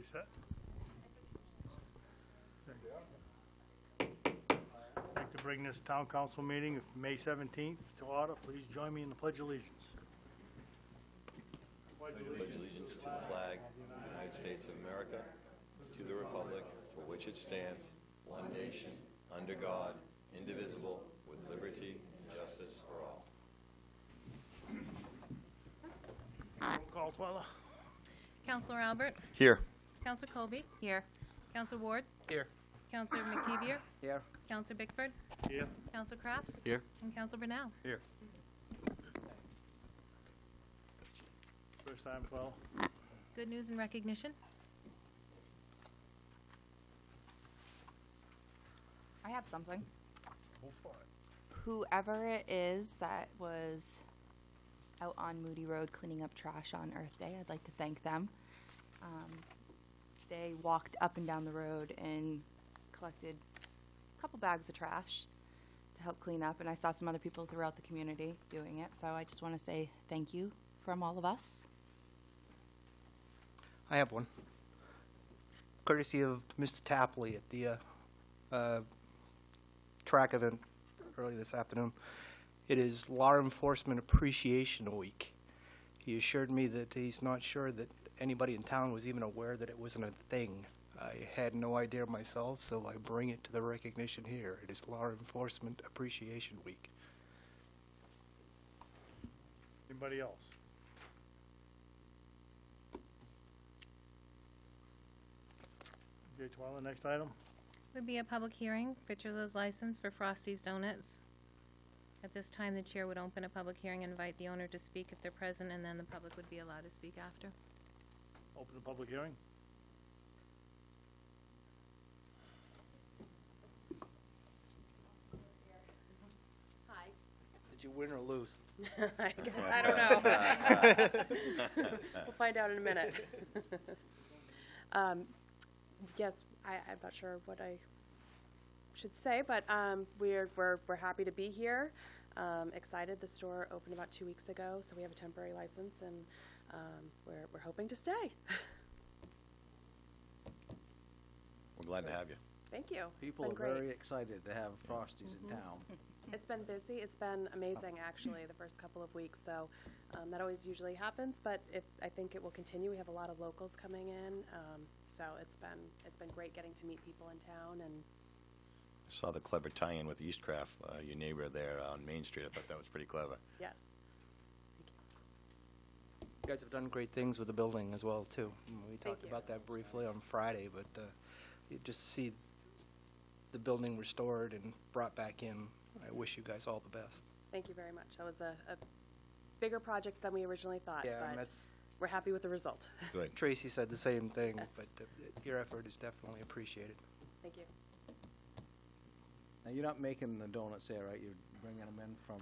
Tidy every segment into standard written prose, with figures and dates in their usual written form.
Everybody set? I'd like to bring this town council meeting of May 17th to order. Please join me in the Pledge of Allegiance. I pledge allegiance to the flag of the United States of America, to the republic for which it stands, one nation, under God, indivisible, with liberty and justice for all. Roll call, Twila. Councillor Albert? Here. Councillor Colby? Here. Councillor Ward? Here. Councillor McTevier? Here. Councillor Bickford? Here. Councillor Crafts? Here. And Councillor Brunel? Here. First time, 12. Good news and recognition. I have something. Go for it. Whoever it is that was out on Moody Road cleaning up trash on Earth Day, I'd like to thank them. They walked up and down the road and collected a couple bags of trash to help clean up, and I saw some other people throughout the community doing it, so I just want to say thank you from all of us. I have one. Courtesy of Mr. Tapley at the track event early this afternoon. It is Law Enforcement Appreciation Week. He assured me that he's not sure that anybody in town was even aware that it wasn't a thing. I had no idea myself, so I bring it to the recognition here. It is Law Enforcement Appreciation Week. Anybody else? Okay, Twila, next item. Would be a public hearing for Chula's license for Frosty's Donuts. At this time, the chair would open a public hearing and invite the owner to speak if they're present, and then the public would be allowed to speak after. Open the public hearing. Hi. Did you win or lose? I don't know. We'll find out in a minute. Yes, I'm not sure what I should say, but we're happy to be here. Excited. The store opened about 2 weeks ago, so we have a temporary license, and we're hoping to stay. We're glad to have you. Thank you. People are very excited to have Frosties in town. It's been busy. It's been amazing, actually, the first couple of weeks. So that always usually happens, but I think it will continue. We have a lot of locals coming in, so it's been great getting to meet people in town. And I saw the clever tie-in with Eastcraft, your neighbor there on Main Street. I thought that was pretty clever. yes. You guys have done great things with the building as well, too. We talked you. about that briefly on Friday, but you just see the building restored and brought back in. I wish you guys all the best. Thank you very much. That was a bigger project than we originally thought, Yeah, and but that's we're happy with the result. Good. Tracy said the same thing, Yes. but your effort is definitely appreciated. Thank you. Now, you're not making the donuts there, right? You're bringing them in from...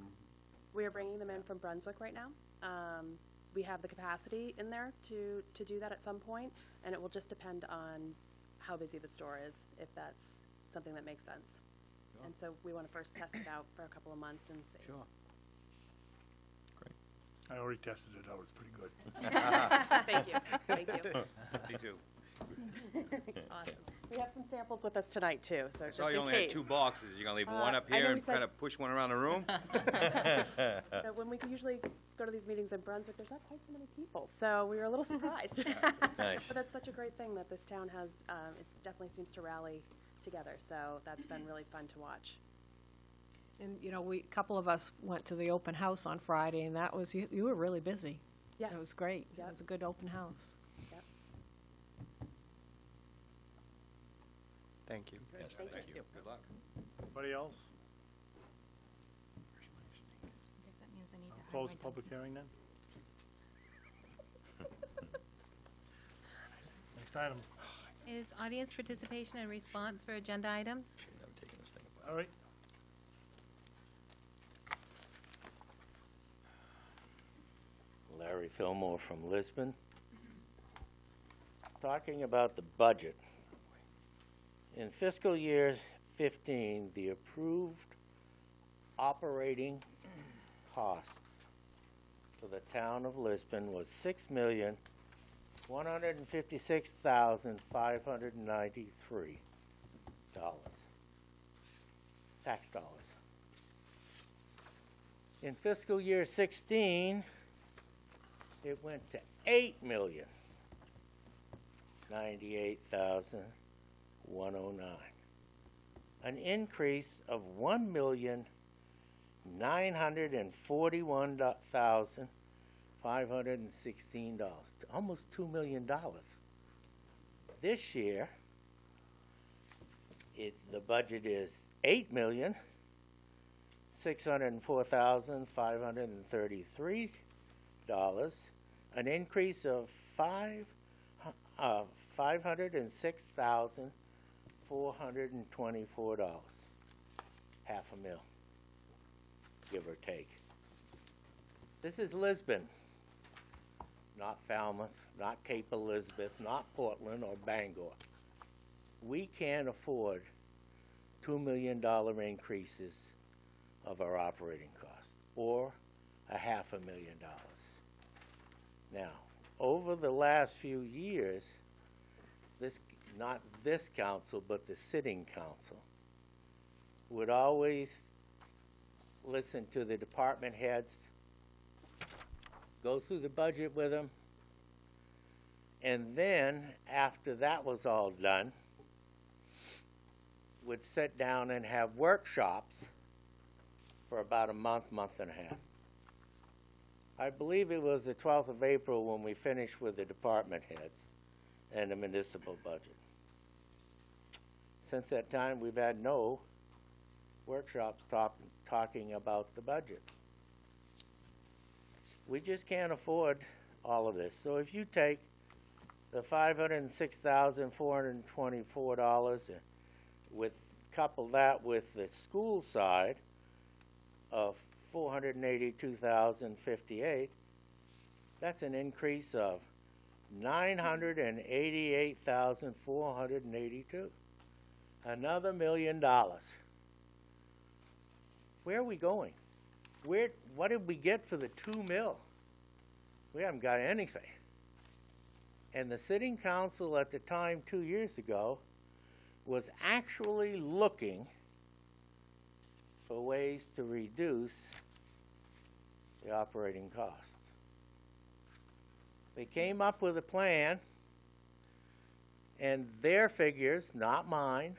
We are bringing them in from Brunswick right now. We have the capacity in there to do that at some point, and it will just depend on how busy the store is, if that's something that makes sense. Sure. And so we want to first test it out for a couple of months and see. Sure. I already tested it out. It's pretty good. Thank you. Thank you. Me too. Awesome. We have some samples with us tonight, too, so just So you in only case. had 2 boxes. You're going to leave one up I know here we and said- kind of push one around the room? So when we usually go to these meetings in Brunswick, there's not quite so many people, so we were a little surprised. Nice. But that's such a great thing that this town has, it definitely seems to rally together, so that's been really fun to watch. And, you know, a couple of us went to the open house on Friday, and that was, you were really busy. Yeah. It was great. Yep. It was a good open house. Yep. Thank you. Yes, Thank thank you. you. Good luck. Anybody else? I guess that means I need to Close the public hearing then. Next item. Is audience participation and response for agenda items? Should have never taken this thing apart. All right. Larry Fillmore from Lisbon. Talking about the budget. In fiscal year 15, the approved operating cost for the town of Lisbon was $6,250,000. $156,593 tax dollars. In fiscal year 16, it went to $8,098,109, an increase of $1,941,516, almost $2 million. This year, the budget is $8,604,533, an increase of $506,424, half a mil, give or take. This is Lisbon, not Falmouth, not Cape Elizabeth, not Portland or Bangor. We can't afford $2 million increases of our operating costs, or $500,000. Now, over the last few years, not this council, but the sitting council, would always listen to the department heads, go through the budget with them, and then, after that was all done, would sit down and have workshops for about a month, month and a half. I believe it was the 12th of April when we finished with the department heads and the municipal budget. Since that time, we've had no workshops talking about the budget. We just can't afford all of this. So if you take the $506,424 and couple that with the school side of $482,058, that's an increase of $988,482. Another $1 million. Where are we going? What did we get for the $2 million? We haven't got anything. And the sitting council at the time 2 years ago was actually looking for ways to reduce the operating costs. They came up with a plan, and their figures, not mine,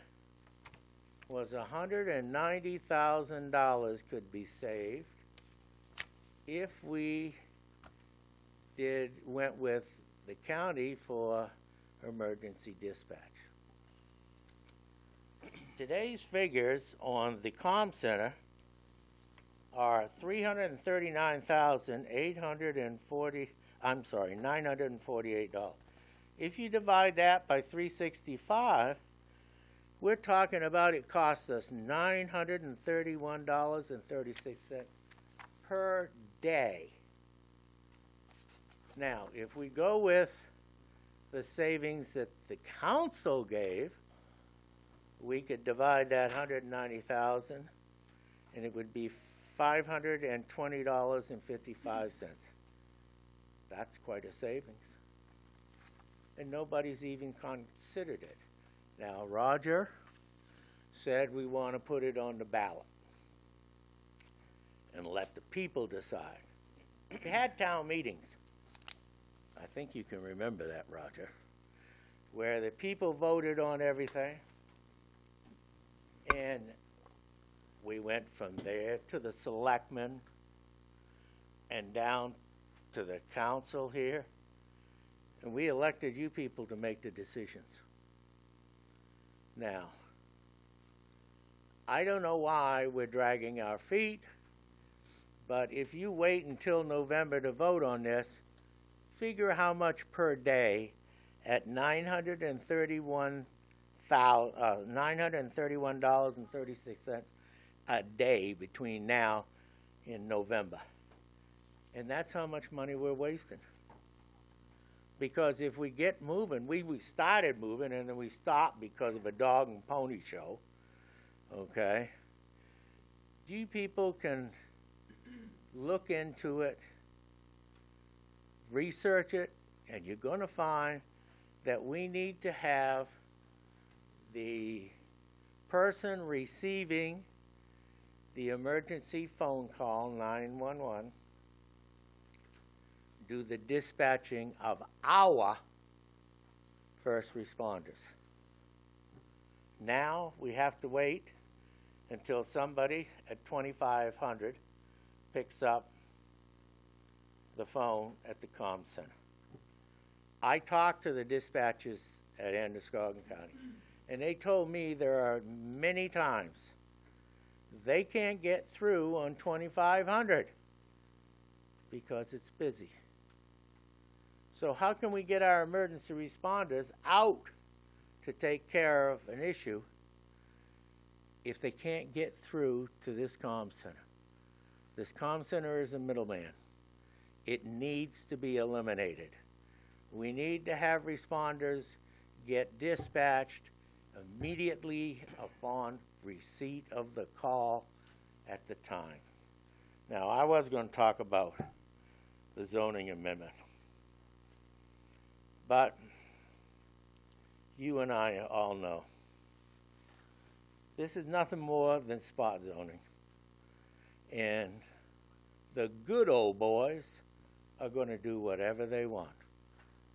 was $190,000 could be saved if we went with the county for emergency dispatch. Today's figures on the comm center are $948. If you divide that by 365, we're talking about it costs us $931.36 per day. Now, if we go with the savings that the council gave, we could divide that $190,000, and it would be $520.55. That's quite a savings. And nobody's even considered it. Now, Roger said we want to put it on the ballot and let the people decide. We had town meetings. I think you can remember that, Roger, where the people voted on everything, and we went from there to the selectmen and down to the council here, and we elected you people to make the decisions. Now, I don't know why we're dragging our feet, but if you wait until November to vote on this, figure how much per day at $931.36 a day between now and November. And that's how much money we're wasting. Because if we get moving, we started moving and then we stopped because of a dog and pony show, okay? You people can look into it, research it, and you're going to find that we need to have the person receiving the emergency phone call, 911, do the dispatching of our first responders. Now we have to wait until somebody at 2500 picks up the phone at the comm center. I talked to the dispatchers at Androscoggin County, and they told me there are many times they can't get through on 2500 because it's busy. So how can we get our emergency responders out to take care of an issue if they can't get through to this comm center? This comm center is a middleman. It needs to be eliminated. We need to have responders get dispatched immediately upon receipt of the call at the time. Now, I was going to talk about the zoning amendment, but you and I all know this is nothing more than spot zoning, and the good old boys are going to do whatever they want.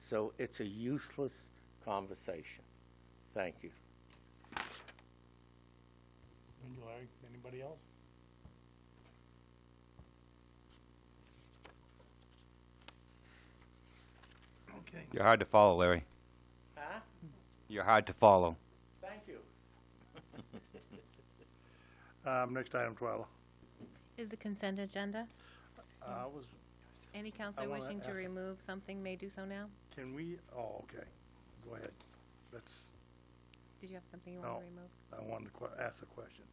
So it's a useless conversation. Thank you. Thank you, Larry. Anybody else? Okay. You're hard to follow, Larry. Huh? You're hard to follow. Thank you. Next item, Twyla. Is the consent agenda? Was, Any counselor wanna wishing to ask- remove something may do so now. can we, oh, okay. Go ahead. That's, Did you have something you want No. to remove? I wanted to ask a question.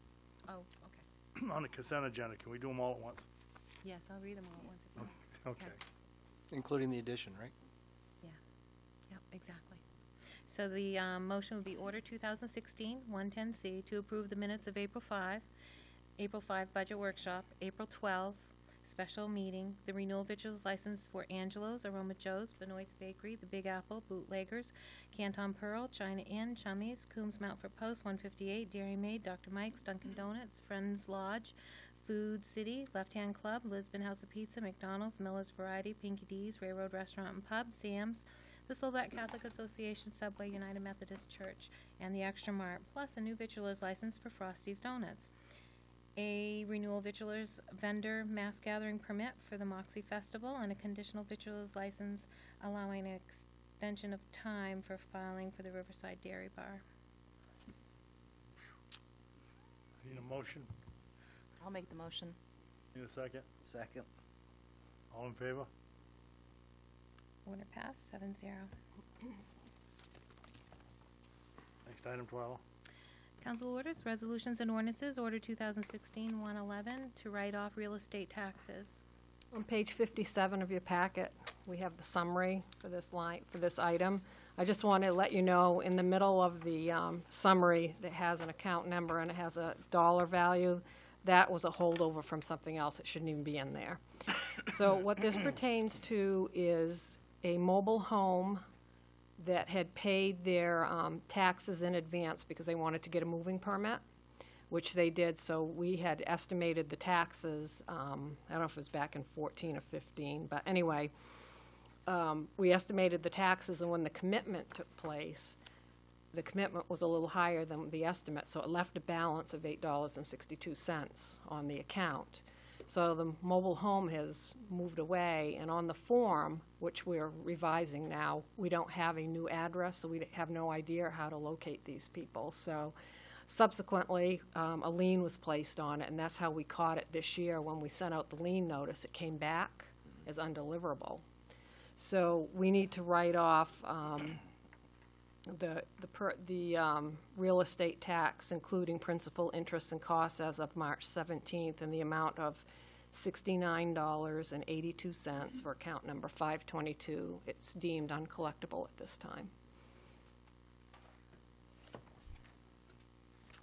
Oh, okay. On the consent agenda, can we do them all at once? Yes, I'll read them all at once if you want. Okay. Including the addition, right? Yep, exactly. So the motion would be Order 2016-110C to approve the minutes of April 5, April 5 Budget Workshop, April 12 Special Meeting, the renewal victuals license for Angelo's, Aroma Joe's, Benoit's Bakery, The Big Apple, Bootleggers, Canton Pearl, China Inn, Chummies, Coombs Mountford Post, 158, Dairy Maid, Dr. Mike's, Dunkin' Donuts, Friends Lodge, Food City, Left Hand Club, Lisbon House of Pizza, McDonald's, Miller's Variety, Pinky D's, Railroad Restaurant and Pub, Sam's, the Slovak Catholic Association, Subway, United Methodist Church, and the Extra Mart, plus a new victualer's license for Frosty's Donuts. A renewal victualer's vendor mass gathering permit for the Moxie Festival, and a conditional victualer's license allowing an extension of time for filing for the Riverside Dairy Bar. Need a motion? I'll make the motion. Need a second? Second. All in favor? Order passed, 7-0. Next item, Twyla. Council orders, resolutions, and ordinances. Order 2016-111 to write off real estate taxes. On page 57 of your packet, we have the summary for this line, for this item. I just want to let you know, in the middle of the summary that has an account number and it has a dollar value, that was a holdover from something else. It shouldn't even be in there. So what this pertains to is a mobile home that had paid their taxes in advance because they wanted to get a moving permit, which they did. So we had estimated the taxes, I don't know if it was back in 14 or 15, but anyway, we estimated the taxes, and when the commitment took place, the commitment was a little higher than the estimate, so it left a balance of $8.62 on the account. So the mobile home has moved away, and on the form, which we're revising now, we don't have a new address, so we have no idea how to locate these people. So subsequently, a lien was placed on it, and that's how we caught it this year. When we sent out the lien notice, it came back as undeliverable. So we need to write off the real estate tax, including principal, interest, and costs as of March 17th, in the amount of $69.82 for account number 522. It's deemed uncollectible at this time.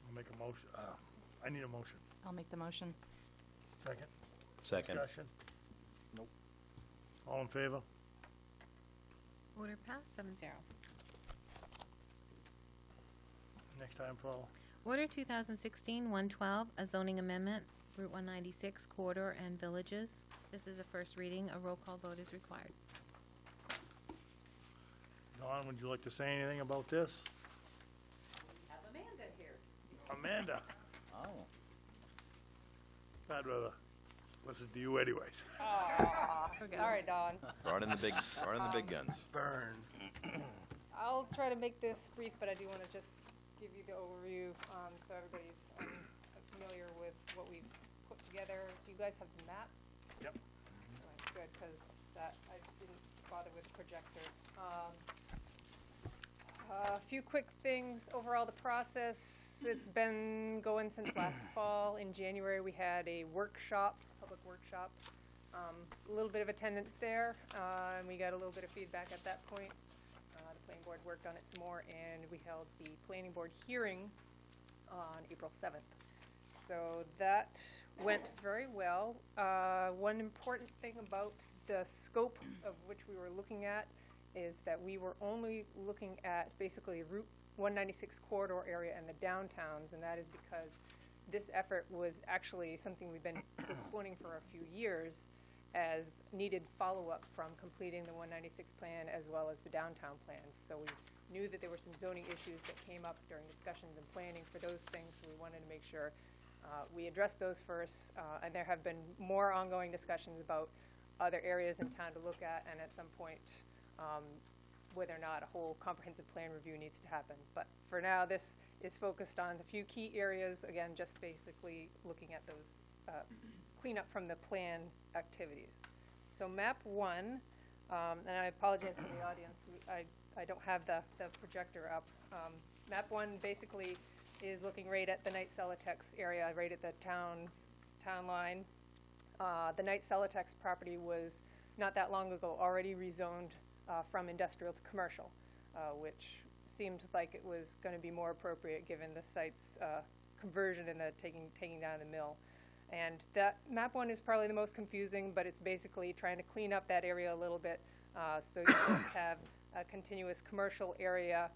I'll make a motion. I need a motion. I'll make the motion. Second? Second. Discussion? Nope. All in favor? Order passed, 7-0. Next item, Paul. Order 2016-112, a zoning amendment, Route 196 corridor and villages. This is a first reading. A roll call vote is required. Dawn, would you like to say anything about this? Have Amanda here. Amanda, Oh. I'd rather listen to you anyways. Sorry, Dawn. Brought in the big guns. Burn. I'll try to make this brief, but I do want to just give you the overview so everybody's familiar with what we've put together. Do you guys have the maps? Yep. Right, good, because I didn't bother with the projector. A few quick things. Overall, the process, it's been going since last fall. In January, we had a workshop, public workshop. A little bit of attendance there, and we got a little bit of feedback at that point. The planning board worked on it some more, and we held the planning board hearing on April 7th. So that went very well. One important thing about the scope of which we were looking at is that we were only looking at basically Route 196 corridor area and the downtowns, and that is because this effort was actually something we've been postponing for a few years as needed follow-up from completing the 196 plan as well as the downtown plans. So we knew that there were some zoning issues that came up during discussions and planning for those things, so we wanted to make sure we addressed those first, and there have been more ongoing discussions about other areas in town to look at, and at some point whether or not a whole comprehensive plan review needs to happen. But for now, this is focused on the few key areas, again, just basically looking at those cleanup from the plan activities. So map 1, and I apologize to the audience, I don't have the projector up. Map 1 basically is looking right at the Knight Celotex area, right at the town line. The Knight Celotex property was not that long ago already rezoned from industrial to commercial, which seemed like it was going to be more appropriate given the site's conversion and the taking down the mill. And that map 1 is probably the most confusing, but it's basically trying to clean up that area a little bit. So you just have a continuous commercial area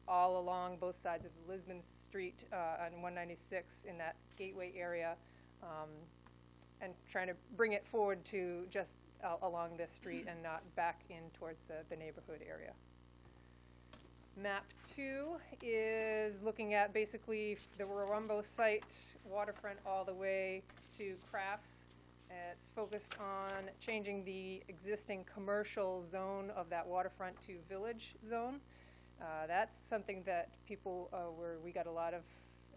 all along both sides of Lisbon Street on 196 in that gateway area, and trying to bring it forward to just along this street and not back in towards the neighborhood area. Map 2 is looking at basically the Warumbo site, waterfront all the way to Crafts. It's focused on changing the existing commercial zone of that waterfront to village zone. That's something that people we got a lot of,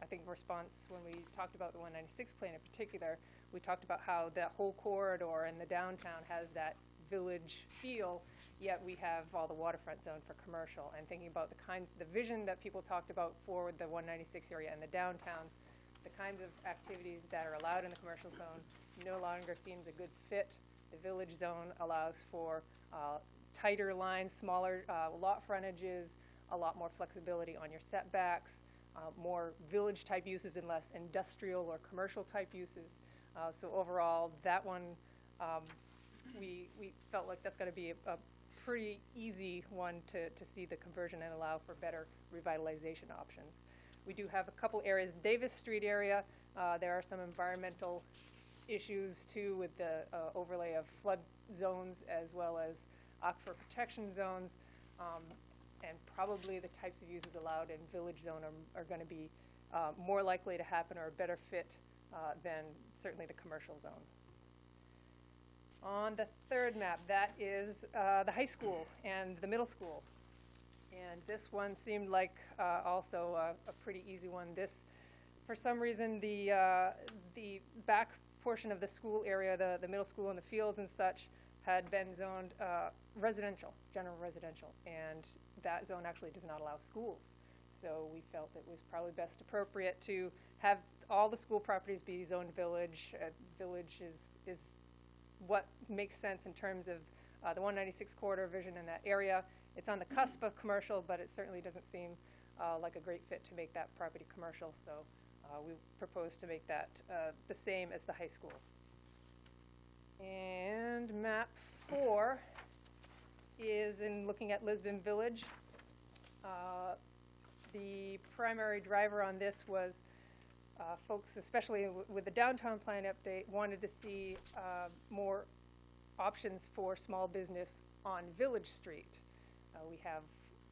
I think, response when we talked about the 196 plan in particular. We talked about how that whole corridor in the downtown has that village feel, yet we have all the waterfront zone for commercial. And thinking about the vision that people talked about for the 196 area and the downtowns, the kinds of activities that are allowed in the commercial zone no longer seems a good fit. The village zone allows for tighter lines, smaller lot frontages, a lot more flexibility on your setbacks, more village type uses and less industrial or commercial type uses. So overall, that one, we felt like that's going to be a pretty easy one to see the conversion and allow for better revitalization options. We do have a couple areas. Davis Street area, there are some environmental issues too with the overlay of flood zones as well as aquifer protection zones, and probably the types of uses allowed in village zone are going to be more likely to happen or a better fit than certainly the commercial zone. On the third map, that is the high school and the middle school. And this one seemed like also a pretty easy one. This, for some reason, the back portion of the school area, the middle school and the fields and such, had been zoned residential, general residential. And that zone actually does not allow schools. So we felt it was probably best appropriate to have all the school properties be zoned village. Village is what makes sense in terms of the 196 corridor vision in that area. It's on the cusp of commercial, but it certainly doesn't seem like a great fit to make that property commercial. So we propose to make that the same as the high school. And map 4 is in looking at Lisbon Village. The primary driver on this was folks, especially with the downtown plan update, wanted to see more options for small business on Village Street. We have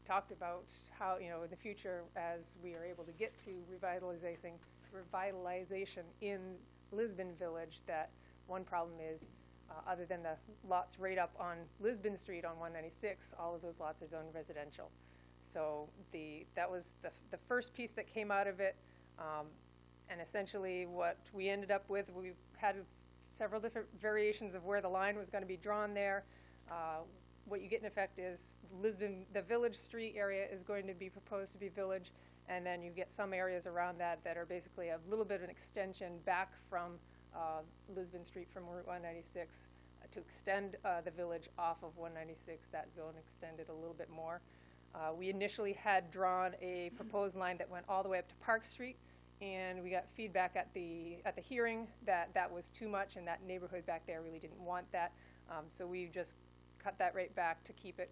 talked about how, in the future, as we are able to get to revitalization in Lisbon Village, that one problem is, other than the lots right up on Lisbon Street on 196, all of those lots are zoned residential. So that was the first piece that came out of it. And essentially what we ended up with, we had several different variations of where the line was going to be drawn there. What you get in effect is the Village Street area is going to be proposed to be Village, and then you get some areas around that are basically a little bit of an extension back from Lisbon Street from Route 196 to extend the Village off of 196. That zone extended a little bit more. We initially had drawn a proposed line that went all the way up to Park Street, and we got feedback at the hearing that was too much, and that neighborhood back there really didn't want that. So we just cut that right back to keep it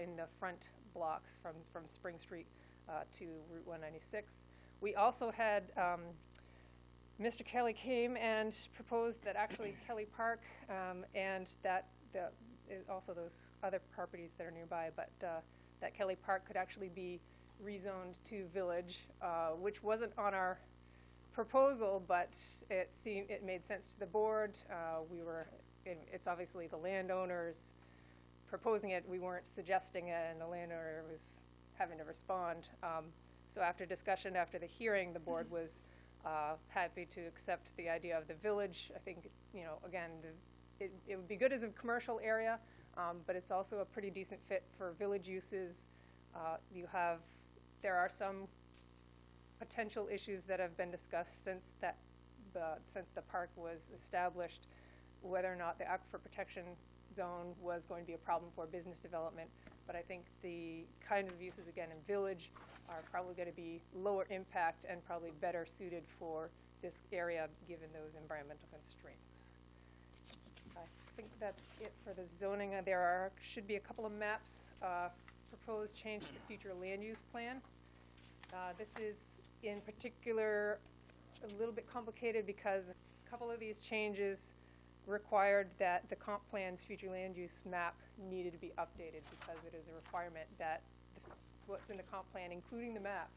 in the front blocks from Spring Street to Route 196. We also had Mr. Kelly came and proposed that actually Kelly Park and also those other properties that are nearby, but that Kelly Park could actually be rezoned to Village, which wasn't on our proposal, but it made sense to the board. It's obviously the landowners proposing it. We weren't suggesting it, and the landowner was having to respond. So after discussion, after the hearing, the board was happy to accept the idea of the Village. I think, again, it would be good as a commercial area, but it's also a pretty decent fit for Village uses. There are some potential issues that have been discussed since the park was established, whether or not the Aquifer Protection Zone was going to be a problem for business development. But I think the kinds of uses, again, in Village are probably going to be lower impact and probably better suited for this area given those environmental constraints. I think that's it for the zoning. There should be a couple of maps, proposed change to the future land use plan. This is in particular a little bit complicated because a couple of these changes required that the comp plan's future land use map needed to be updated because it is a requirement that what's in the comp plan, including the map,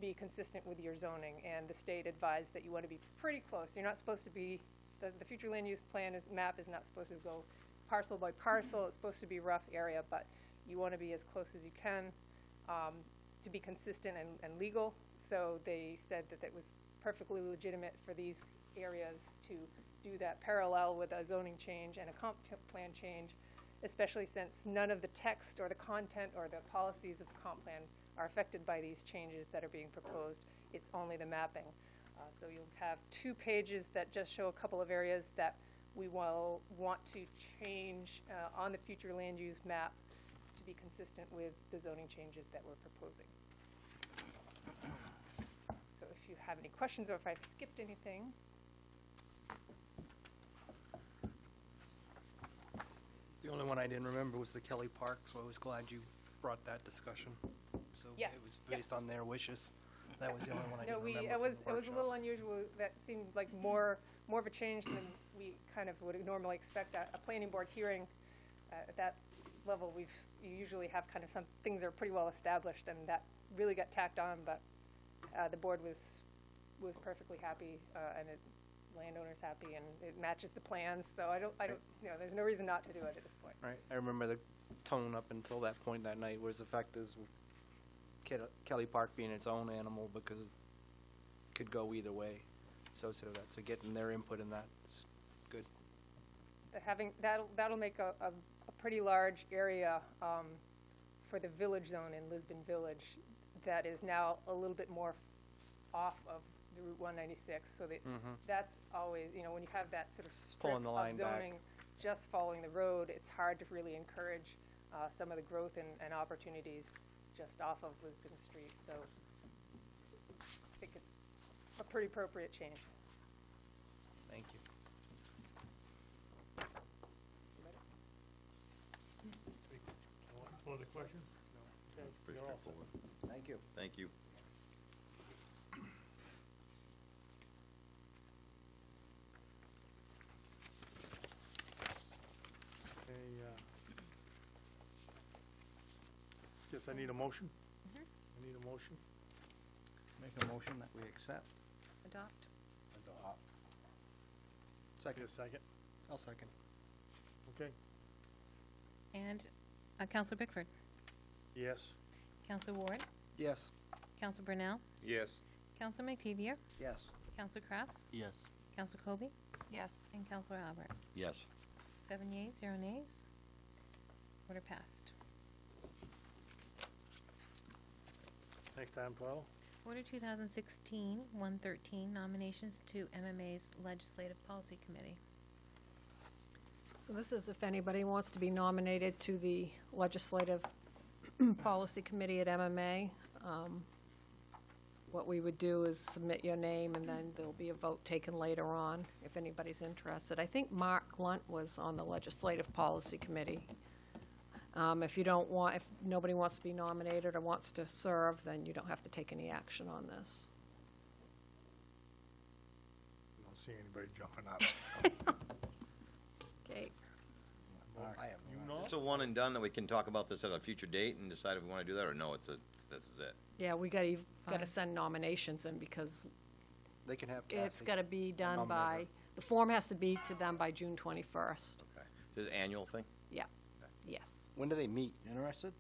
be consistent with your zoning. And the state advised that you want to be pretty close. You're not supposed to be, the future land use plan map is not supposed to go parcel by parcel. It's supposed to be rough area, but you want to be as close as you can to be consistent and legal. So they said that it was perfectly legitimate for these areas to do that parallel with a zoning change and a comp plan change, especially since none of the text or the content or the policies of the comp plan are affected by these changes that are being proposed. It's only the mapping. So you'll have 2 pages that just show a couple of areas that we will want to change on the future land use map to be consistent with the zoning changes that we're proposing. So if you have any questions or if I've skipped anything. The only one I didn't remember was the Kelly Park, so I was glad you brought that discussion. So Yes. it was based on their wishes. That was the only one I didn't remember. It was from the a little workshops. unusual. That seemed like more of a change than we kind of would normally expect at a planning board hearing. At that level, you usually have kind of some things are pretty well established, and that really got tacked on. But the board was perfectly happy, and landowner's happy, and it matches the plans. So I don't, there's no reason not to do it at this point. Right. I remember the tone up until that point that night was the fact is Kelly Park being its own animal because it could go either way. So getting their input in that is good. But that'll make a pretty large area for the Village zone in Lisbon Village that is now a little bit more off of the Route 196. So that's always, when you have that sort of strip Pulling the line of back. zoning just following the road, it's hard to really encourage some of the growth and opportunities just off of Lisbon Street. So I think it's a pretty appropriate change. Thank you. Other questions? No. Okay, Pretty you're all set. straightforward. Thank you. Thank you. Okay, guess I need a motion? I need a motion? Make a motion that we accept. Adopt. Adopt. Need a second? I'll second. Okay, And Counselor Bickford, yes. Counselor Ward, Yes. Counselor Brunel, Yes. Counselor McTevier, Yes. Counselor Crafts, Yes. Counselor Kobe, Yes. and Counselor Albert. Yes. 7 yeas, 0 nays. Order passed. Next item 12. Order 2016-113, nominations to MMA's Legislative Policy Committee. This is if anybody wants to be nominated to the Legislative Policy Committee at MMA. What we would do is submit your name, and then there'll be a vote taken later on if anybody's interested. I think Mark Lunt was on the Legislative Policy Committee. If nobody wants to be nominated or wants to serve, then you don't have to take any action on this. I don't see anybody jumping up. Okay. I have You no. know? It's a one and done that we can talk about this at a future date and decide if we want to do that, or no, this is it. Yeah, you've got to Fine. send nominations in because They can have it's Kathy. got to be done I'm by, never- the form has to be to them by June 21st. Okay. This is an annual thing? Yeah, yes. When do they meet? Interested?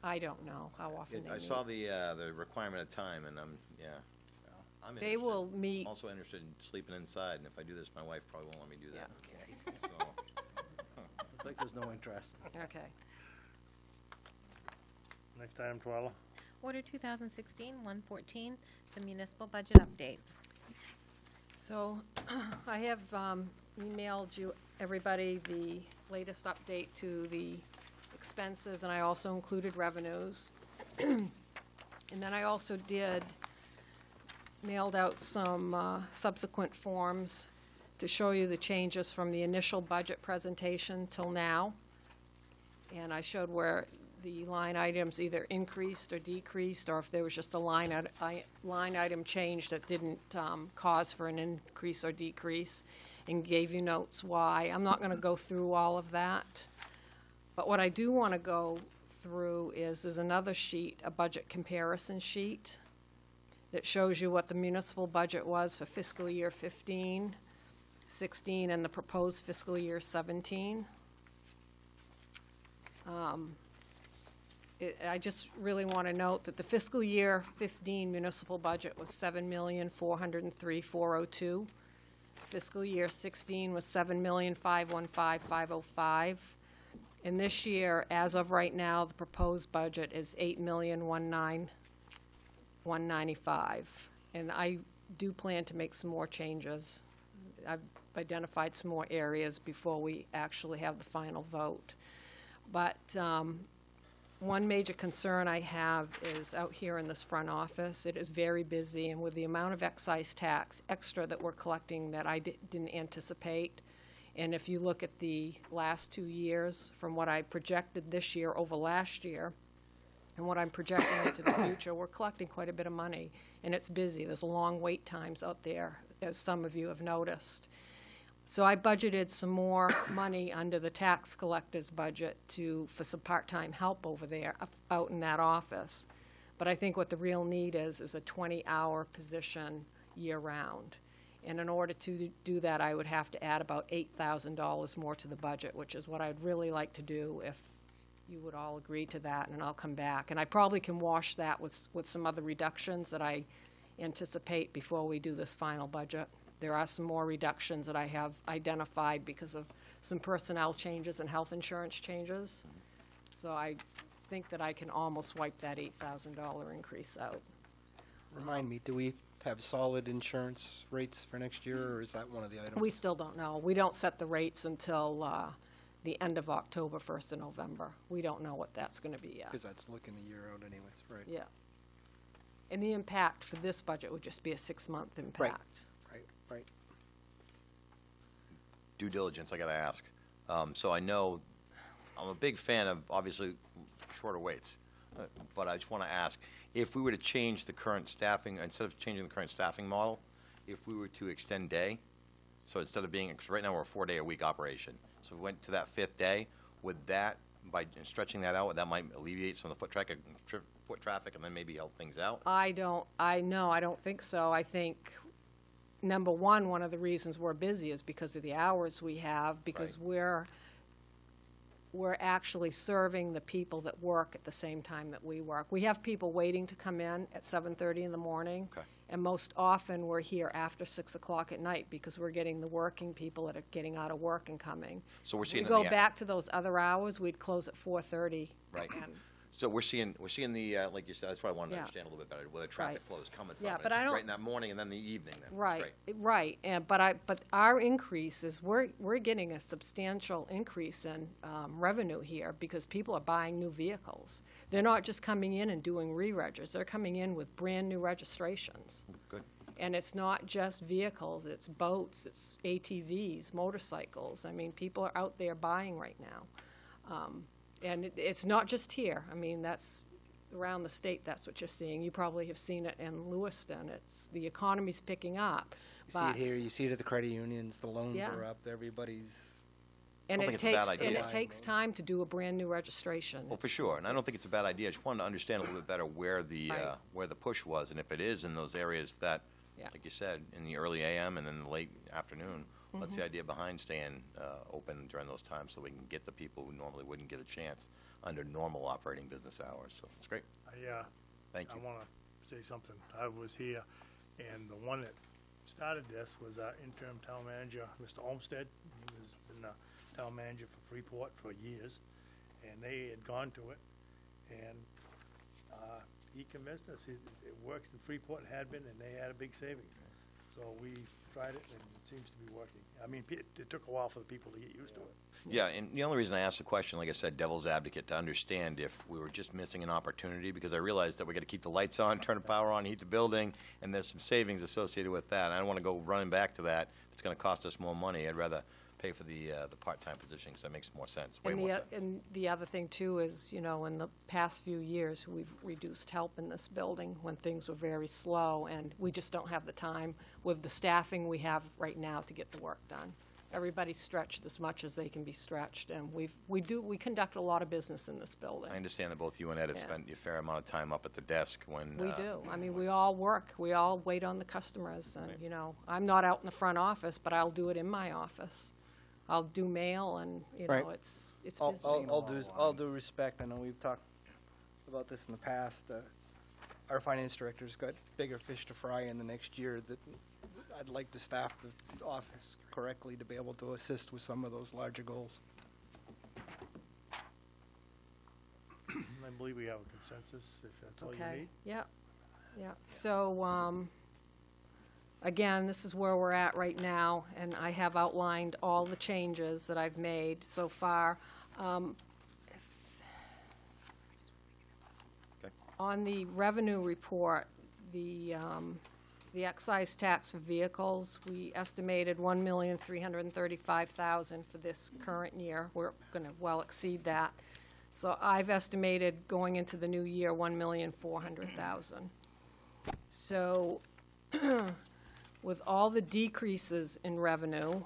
I don't know how often they I meet. saw the requirement of time, and I'm They interested. will meet, I'm also interested in sleeping inside, and if I do this, my wife probably won't let me do that. Okay. So, Looks like there's no interest. okay. Next item 12. Order 2016-114, the municipal budget update. So I have emailed you, everybody, the latest update to the expenses, and I also included revenues. And then I also mailed out some subsequent forms to show you the changes from the initial budget presentation till now. And I showed where the line items either increased or decreased, or if there was just a line item change that didn't cause for an increase or decrease, and gave you notes why. I'm not going to go through all of that. But what I do want to go through is there's another sheet, a budget comparison sheet, that shows you what the municipal budget was for fiscal year 15, 16, and the proposed fiscal year 17. I just really want to note that the fiscal year 15 municipal budget was $7,403,402. Fiscal year 16 was $7,515,505. And this year, as of right now, the proposed budget is $8,109,195. And I do plan to make some more changes. I've identified some more areas before we actually have the final vote. But one major concern I have is out here in this front office. It is very busy, and with the amount of excise tax extra that we're collecting that I didn't anticipate, and if you look at the last 2 years from what I projected this year over last year and what I'm projecting into the future, we're collecting quite a bit of money, and it's busy. There's long wait times out there, as some of you have noticed. So I budgeted some more money under the tax collector's budget for some part-time help over there, out in that office. But I think what the real need is a 20-hour position year-round. And in order to do that, I would have to add about $8,000 more to the budget, which is what I'd really like to do if you would all agree to that, and I'll come back. And I probably can wash that with some other reductions that I anticipate before we do this final budget. There are some more reductions that I have identified because of some personnel changes and health insurance changes. So I think that I can almost wipe that $8,000 increase out. Remind me, do we have solid insurance rates for next year, or is that one of the items? We still don't know. We don't set the rates until the end of October, 1st of November. We don't know what that's going to be yet. Because that's looking a year out anyways, right? Yeah. And the impact for this budget would just be a 6-month impact. Right. due diligence, I got to ask. So I know I'm a big fan of, obviously, shorter waits. But I just want to ask, if we were to change the current staffing, instead of changing the current staffing model, if we were to extend day, so instead of being, because right now we're a 4-day-a-week operation, so if we went to that 5th day, would that, by stretching that out, that might alleviate some of the foot traffic and then maybe help things out? I don't think so. I think, number one of the reasons we're busy is because of the hours we have, because we're actually serving the people that work at the same time that we work. We have people waiting to come in at 7:30 in the morning. Okay. And most often, we're here after 6 o'clock at night because we're getting the working people that are getting out of work and coming. So we're seeing If we go back to those other hours, we'd close at 4:30. Right. And So we're seeing the, like you said, that's what I wanted to Yeah. understand a little bit better, where the traffic flow is coming from. Yeah, And but it's I don't- right in that morning and then the evening then. That's Right, great. right, but our increase is, we're getting a substantial increase in revenue here because people are buying new vehicles. They're not just coming in and doing re-registers, they're coming in with brand-new registrations. Good. And it's not just vehicles, it's boats, it's ATVs, motorcycles. I mean, people are out there buying right now. And it's not just here. I mean, that's around the state, that's what you're seeing. You probably have seen it in Lewiston. The economy's picking up. You see it here, you see it at the credit unions, the loans Yeah. are up, everybody's, And I don't it think it's a bad takes, and idea. it takes time to do a brand-new registration. Well, for sure, and I don't think it's a bad idea. I just wanted to understand a little bit better where the push was, and if it is in those areas that, Yeah. like you said, in the early AM and then the late afternoon, what's Mm-hmm. the idea behind staying open during those times so we can get the people who normally wouldn't get a chance under normal operating business hours? So it's great. Thank I you. want to say something. I was here, and the one that started this was our interim town manager, Mr. Olmsted. He has been the town manager for Freeport for years, and they had gone to it, and he convinced us it works in Freeport, and had been, and they had a big savings. So we tried it, and it seems to be working. I mean, it took a while for the people to get used to it. Yeah, and the only reason I asked the question, like I said, devil's advocate, to understand if we were just missing an opportunity, because I realized that we got to keep the lights on, turn the power on, heat the building, and there's some savings associated with that. I don't want to go running back to that. If it's going to cost us more money, I'd rather pay for the part-time position, because that makes more sense, way more sense. And the other thing, too, is, in the past few years, we've reduced help in this building when things were very slow, and we just don't have the time with the staffing we have right now to get the work done. Everybody's stretched as much as they can be stretched, and we conduct a lot of business in this building. I understand that both you and Ed have Yeah. spent a fair amount of time up at the desk when... We do. I mean, we all work. We all wait on the customers, and, I'm not out in the front office, but I'll do it in my office. I'll do mail, and, Right. it's busy. all due respect, I know we've talked about this in the past, our finance director's got bigger fish to fry in the next year that I'd like to staff the office correctly to be able to assist with some of those larger goals. I believe we have a consensus, if that's all you Okay, need. yeah. So, again, this is where we're at right now, and I have outlined all the changes that I've made so far. On the revenue report, the excise tax for vehicles, we estimated $1,335,000 for this current year. We're gonna well exceed that. So I've estimated going into the new year, $1,400,000. So with all the decreases in revenue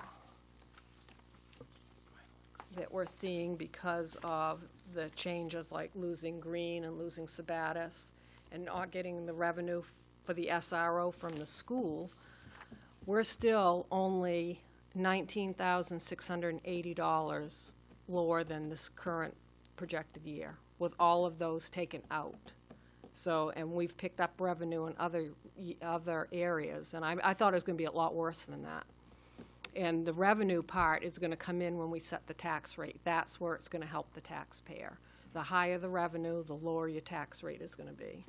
that we're seeing because of the changes like losing Green and losing Sabatis and not getting the revenue for the SRO from the school, we're still only $19,680 lower than this current projected year, with all of those taken out. So, and we've picked up revenue in other areas, and I thought it was going to be a lot worse than that. And the revenue part is going to come in when we set the tax rate. That's where it's going to help the taxpayer. The higher the revenue, the lower your tax rate is going to be.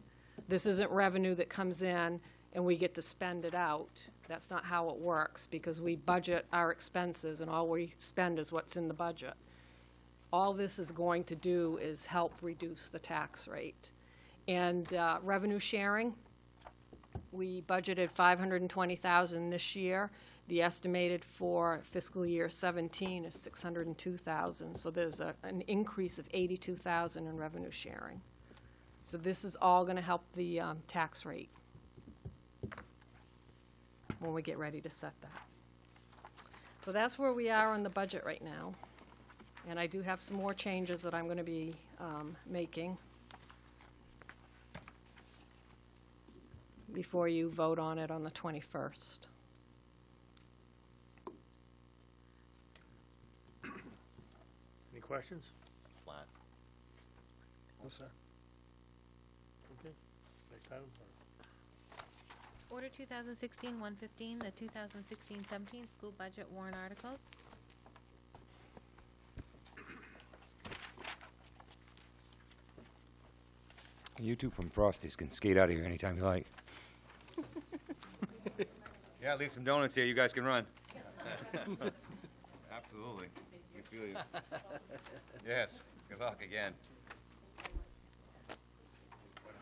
This isn't revenue that comes in and we get to spend it out. That's not how it works, because we budget our expenses and all we spend is what's in the budget. All this is going to do is help reduce the tax rate. And revenue sharing, we budgeted $520,000 this year. The estimated for fiscal year 17 is 602,000, so there's an increase of 82,000 in revenue sharing. So this is all going to help the tax rate when we get ready to set that. So that's where we are on the budget right now. And I do have some more changes that I'm going to be making before you vote on it on the 21st. Any questions? Flat. No, sir. Okay, next item. Order 2016-115, the 2016-17 school budget warrant articles. You two from Frosty's can skate out of here anytime you like. Yeah, leave some donuts here. You guys can run. Absolutely. We feel you. Yes. Good luck again. Gotta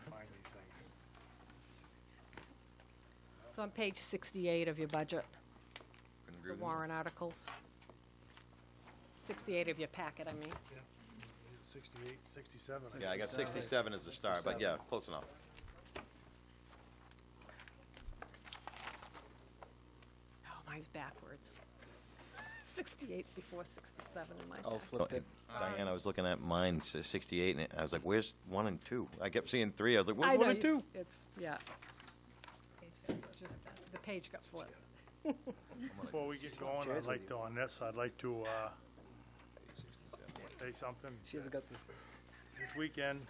find these things. It's on page 68 of your budget, Couldn't agree the with you. warrant articles. 68 of your packet, I mean. 68, 67. Yeah, I got 67 as the start, but yeah, close enough. Oh, mine's backwards. 68's before 67 in my Oh, packet. flipped it. Diane, I was looking at mine, says 68, and I was like, where's 1 and 2? I kept seeing 3. I was like, I where's know, 1 and 2? It's, yeah. Just, the page got flipped. Before we get going, I'd like to, on this, I'd like to, say something. She hasn't got this. This weekend,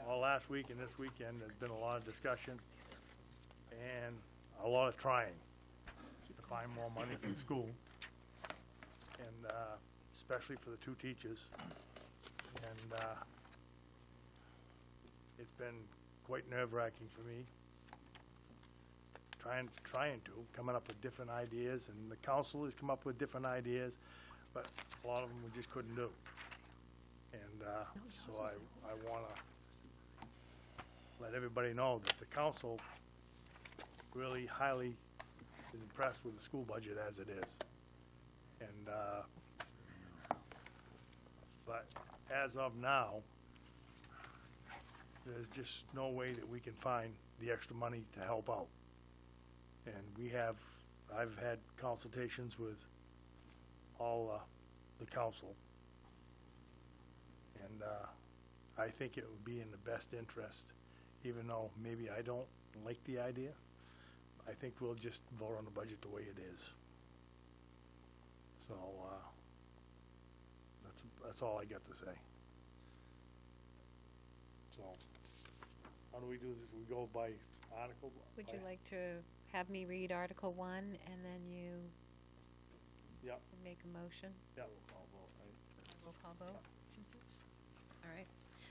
or last week and this weekend, there's been a lot of discussion and a lot of trying to find more money for the school, and especially for the 2 teachers. And it's been quite nerve-wracking for me, trying to, coming up with different ideas, and the council has come up with different ideas, but a lot of them we just couldn't do. And so I want to let everybody know that the council really highly is impressed with the school budget as it is. And, but as of now, there's just no way that we can find the extra money to help out. And I've had consultations with all the council. And I think it would be in the best interest, even though maybe I don't like the idea. I think we'll just vote on the budget the way it is. So that's all I got to say. So how do we do this? We go by article? Would you like to have me read Article 1 and then you Yep. make a motion? Yeah. Roll call vote? All right.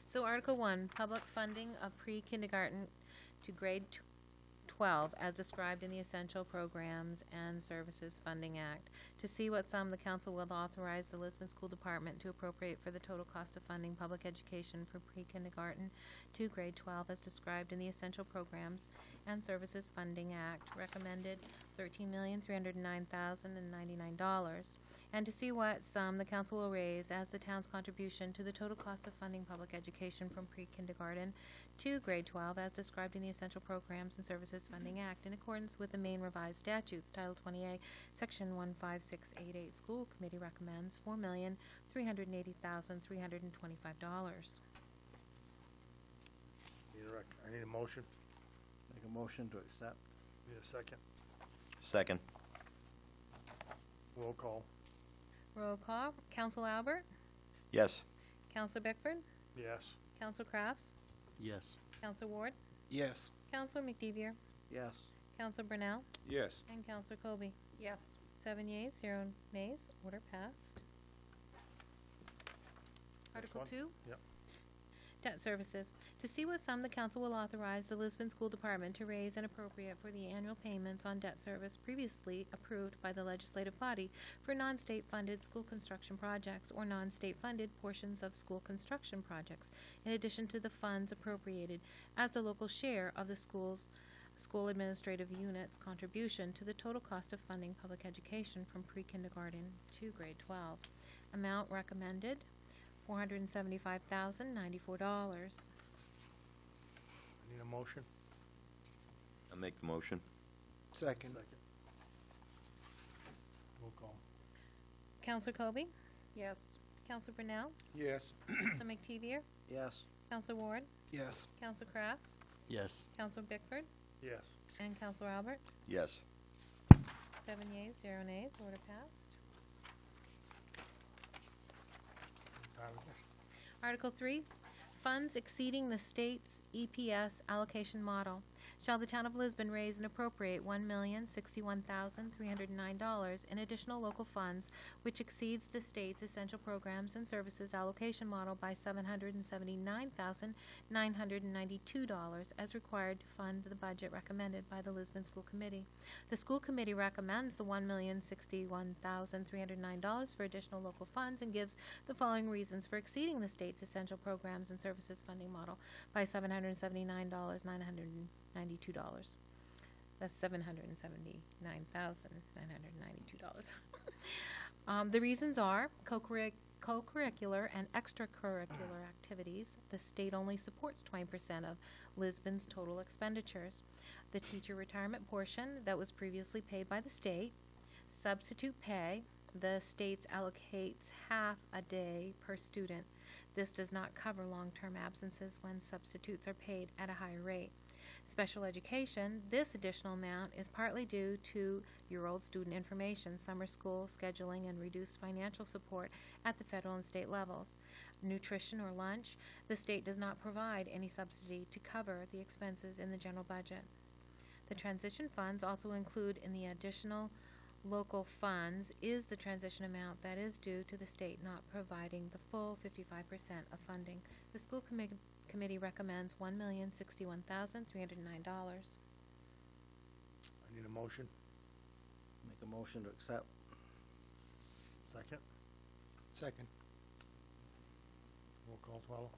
So Article 1, public funding of pre-kindergarten to grade 12 as described in the Essential Programs and Services Funding Act. To see what sum the council will authorize the Lisbon School Department to appropriate for the total cost of funding public education for pre-kindergarten to grade 12 as described in the Essential Programs and Services Funding Act. Recommended $13,309,099. And to see what sum the council will raise as the town's contribution to the total cost of funding public education from pre-kindergarten to grade 12 as described in the Essential Programs and Services Funding Act in accordance with the Maine Revised Statutes, Title 20A, Section 15688. School Committee recommends $4,380,325. I need a motion. Make a motion to accept. Need a second. Second. Roll call. Roll call. Counsel Albert? Yes. Counselor Bickford? Yes. Counselor Crafts? Yes. Counselor Ward? Yes. Counselor McDevier? Yes. Counselor Brunel? Yes. And Counselor Colby. Yes. 7 yeas, 0 nays. Order passed. Article one? 2? Yep. Debt services. To see what sum the council will authorize the Lisbon School Department to raise and appropriate for the annual payments on debt service previously approved by the legislative body for non-state funded school construction projects or non-state funded portions of school construction projects, in addition to the funds appropriated as the local share of the school's school administrative unit's contribution to the total cost of funding public education from pre-kindergarten to grade 12. Amount recommended, $475,094. I need a motion. I'll make the motion. Second. Roll call. Counselor Colby, Yes. Counselor Brunel, Yes. Counselor McTevier, Yes. Counselor Ward, Yes. Counselor Crafts, Yes. Counselor Bickford, Yes. and Counselor Albert. Yes. 7 yeas, 0 nays, order passed. Article. Article 3, funds exceeding the state's EPS allocation model. Shall the town of Lisbon raise and appropriate $1,061,309 in additional local funds, which exceeds the state's essential programs and services allocation model by $779,992 as required to fund the budget recommended by the Lisbon School Committee. The school committee recommends the $1,061,309 for additional local funds and gives the following reasons for exceeding the state's essential programs and services funding model by $779,992. That's $779,992. The reasons are co-curricular and extracurricular activities. The state only supports 20% of Lisbon's total expenditures. The teacher retirement portion that was previously paid by the state. Substitute pay. The state allocates half a day per student. This does not cover long-term absences when substitutes are paid at a higher rate. Special education, this additional amount is partly due to year-old student information, summer school scheduling, and reduced financial support at the federal and state levels. Nutrition or lunch, the state does not provide any subsidy to cover the expenses in the general budget. The transition funds also include in the additional local funds is the transition amount that is due to the state not providing the full 55% of funding. The school committee recommends $1,061,309. I need a motion. Make a motion to accept. Second. Second. Roll call, Twelve.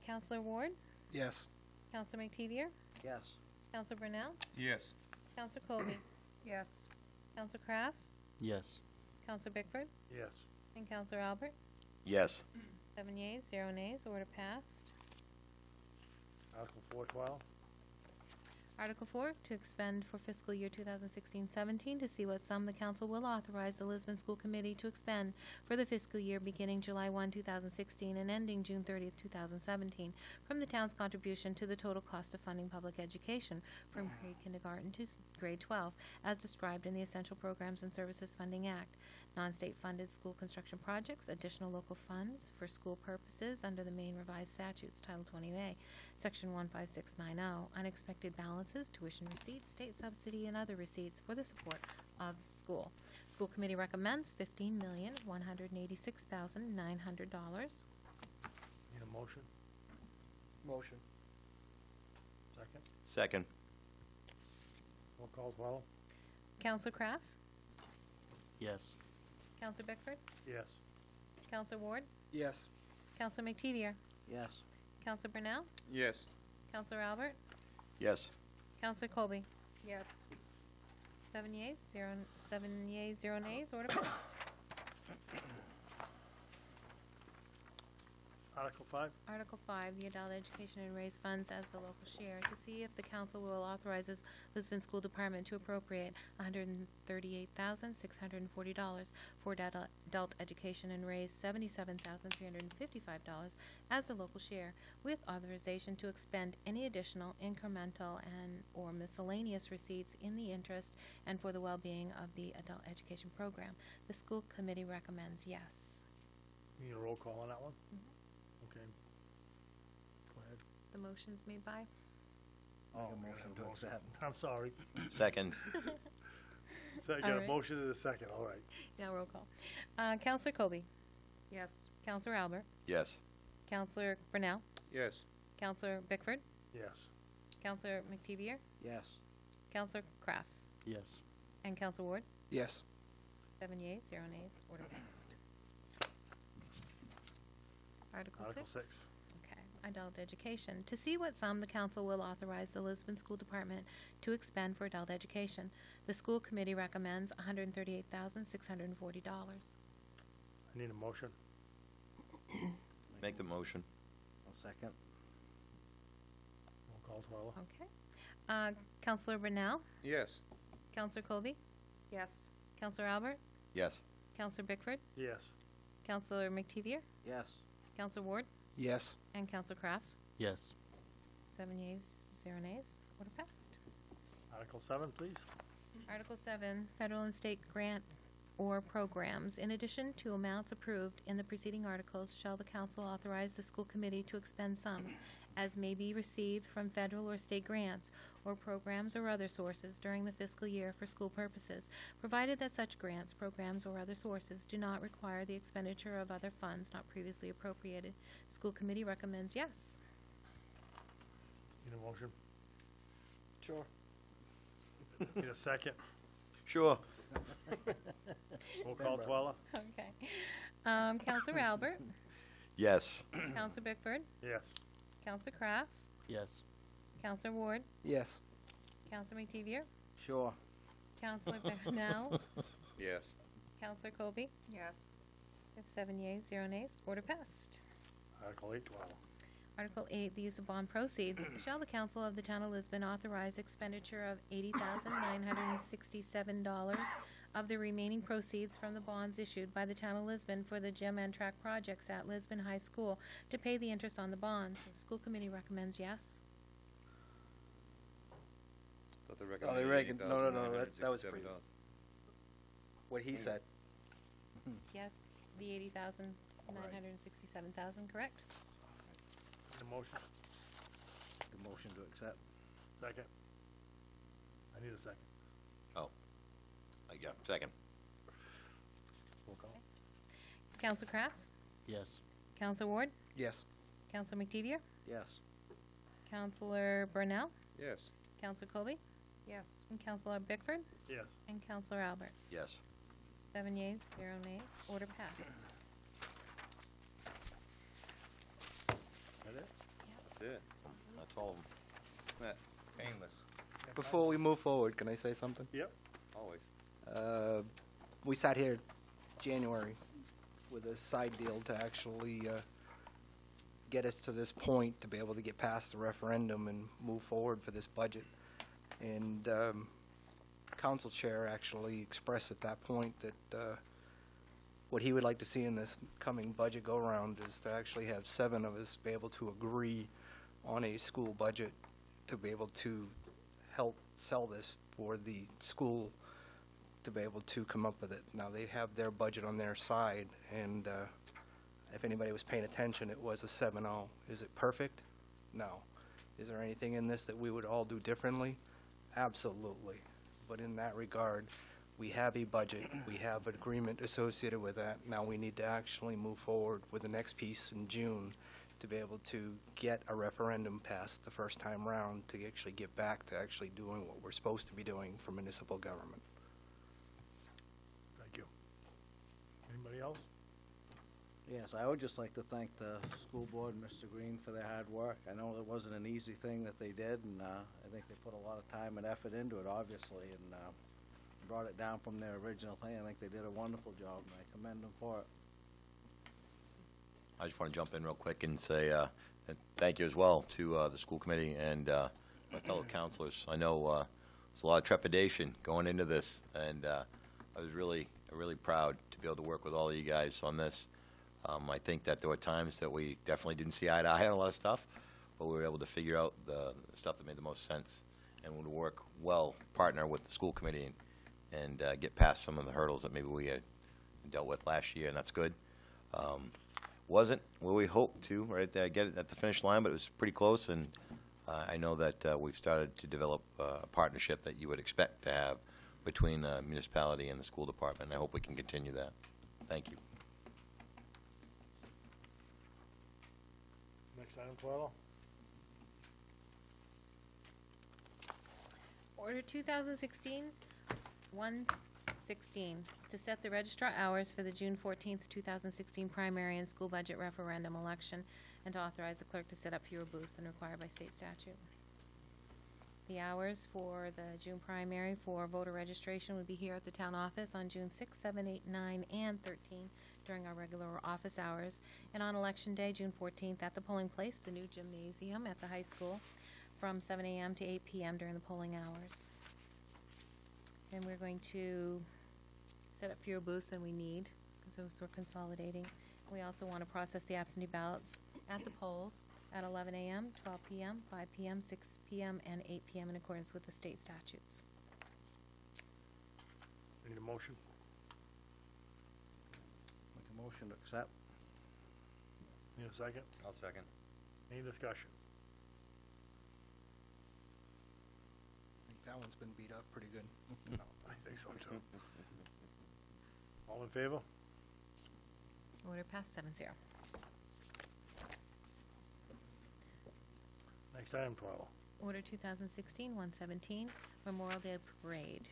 Counselor Ward, Yes. Counselor McTevier, Yes. Counselor Brunel, Yes. Counselor Colby, Yes. Counselor Crafts, Yes. Counselor Bickford, Yes. and Counselor Albert. Yes. 7 yeas, 0 nays, order passed. Article 412. Article 4, to expend for fiscal year 2016-17 to see what sum the council will authorize the Lisbon School Committee to expend for the fiscal year beginning July 1, 2016 and ending June 30, 2017 from the town's contribution to the total cost of funding public education from pre-kindergarten to grade 12 as described in the Essential Programs and Services Funding Act. Non-state funded school construction projects, additional local funds for school purposes under the Maine Revised Statutes, Title 20A, Section 15690, unexpected balances, tuition receipts, state subsidy, and other receipts for the support of the school. School committee recommends $15,186,900. Need a motion. Motion. Second. Second. Roll call, Twelve. Counselor Crafts? Yes. Counselor Bickford? Yes. Counselor Ward? Yes. Counselor McTevier? Yes. Counselor Brunel? Yes. Counselor Albert? Yes. Counselor Colby? Yes. 7 yeas, 0 nays, order passed. Article 5. Article 5, the Adult Education and Raise Funds as the local share, to see if the council will authorize the Lisbon School Department to appropriate $138,640 for adult education and raise $77,355 as the local share, with authorization to expend any additional incremental and or miscellaneous receipts in the interest and for the well-being of the adult education program. The school committee recommends yes. You need a roll call on that one? Okay. Go ahead. The motion's made by? Make a we motion got to accept. I'm sorry. Second. So I All got a right. motion and a second, all right. Yeah, roll call. Counselor Colby, Yes. Counselor Albert, Yes. Counselor Brunel, Yes. Counselor Bickford, Yes. Counselor McTevier, Yes. Counselor Crafts, Yes. and Counselor Ward. Yes. 7 yeas, 0 nays, order passed. Article Article 6. 6. Okay. adult education. To see what sum the council will authorize the Lisbon School Department to expend for adult education. The school committee recommends $138,640. I need a motion. Make the motion. I'll second. Roll call, Twyla. Okay. Counselor Brunel? Yes. Counselor Colby? Yes. Counselor Albert? Yes. Counselor Bickford? Yes. Counselor McTevier? Yes. Counselor Ward? Yes. And Counselor Crafts? Yes. 7 yeas, 0 nays. Order passed. Article 7, please. Article 7, federal and state grant or programs. In addition to amounts approved in the preceding articles, shall the council authorize the school committee to expend sums as may be received from federal or state grants or programs or other sources during the fiscal year for school purposes, provided that such grants, programs, or other sources do not require the expenditure of other funds not previously appropriated. School committee recommends yes. Need a motion? Sure. Need a second? Sure. Roll call, Twyla. Okay. Counselor Albert? Yes. Counselor Bickford? Yes. Counselor Crafts? Yes. Counselor Ward? Yes. Counselor McTevier? Sure. Counselor Brunel? Yes. Counselor Colby? Yes. We have 7 yeas, 0 nays. Order passed. Article 8, Twyla. Article 8, the use of bond proceeds. Shall the council of the town of Lisbon authorize expenditure of $80,967 of the remaining proceeds from the bonds issued by the town of Lisbon for the gym and track projects at Lisbon High School to pay the interest on the bonds? The school committee recommends yes. Thought they Oh, they recommended reckon, no, that was $80,967. previous. What he said. Yes, the 967,000, correct? Need a motion? The motion to accept. Second? I need a second. Oh. Yeah, second. Roll call. Counselor Crafts? Yes. Counselor Ward? Yes. Counselor McTevier? Yes. Counselor Burnell? Yes. Counselor Colby? Yes. And Counselor Bickford? Yes. And Counselor Albert? Yes. 7 yeas, 0 nays. Order passed. That it? That's it. That's all of them. Painless. Before we move forward, can I say something? Yep. Always. We sat here January with a side deal to actually get us to this point to be able to get past the referendum and move forward for this budget. And council chair actually expressed at that point that what he would like to see in this coming budget go-around is to actually have 7 of us be able to agree on a school budget to be able to help sell this for the school to be able to come up with it. Now, they have their budget on their side, and if anybody was paying attention, it was a 7-0. Is it perfect? No. Is there anything in this that we would all do differently? Absolutely. But in that regard, we have a budget. We have an agreement associated with that. Now we need to actually move forward with the next piece in June to be able to get a referendum passed the first time round to actually get back to actually doing what we're supposed to be doing for municipal government. Thank you. Anybody else? Yes, I would just like to thank the school board and Mr. Green for their hard work. I know it wasn't an easy thing that they did, and I think they put a lot of time and effort into it, obviously, and brought it down from their original thing. I think they did a wonderful job, and I commend them for it. I just want to jump in real quick and say thank you as well to the school committee and my fellow counselors. I know there's a lot of trepidation going into this, and I was really proud to be able to work with all of you guys on this. I think that there were times that we definitely didn't see eye to eye on a lot of stuff, but we were able to figure out the stuff that made the most sense and would work well, partner with the school committee and get past some of the hurdles that maybe we had dealt with last year, and that's good. Wasn't where we hoped to right there, get it at the finish line, but it was pretty close, and I know that we've started to develop a partnership that you would expect to have between the municipality and the school department, and I hope we can continue that. Thank you. Next item, Twyla. Order 2016-116 to set the registrar hours for the June 14th, 2016 primary and school budget referendum election. and to authorize the clerk to set up fewer booths than required by state statute. The hours for the June primary for voter registration would be here at the town office on June 6, 7, 8, 9, and 13 during our regular office hours, and on Election Day, June 14th, at the polling place, the new gymnasium at the high school, from 7 a.m. to 8 p.m. during the polling hours. And we're going to set up fewer booths than we need, because we're consolidating. We also want to process the absentee ballots at the polls at 11 a.m., 12 p.m., 5 p.m., 6 p.m., and 8 p.m. in accordance with the state statutes. Need a motion? Make a motion to accept. Need a second? I'll second. Any discussion? I think that one's been beat up pretty good. No, I think so too. All in favor? Order passed 7-0. Next item, Twyla. Order 2016-117, Memorial Day Parade.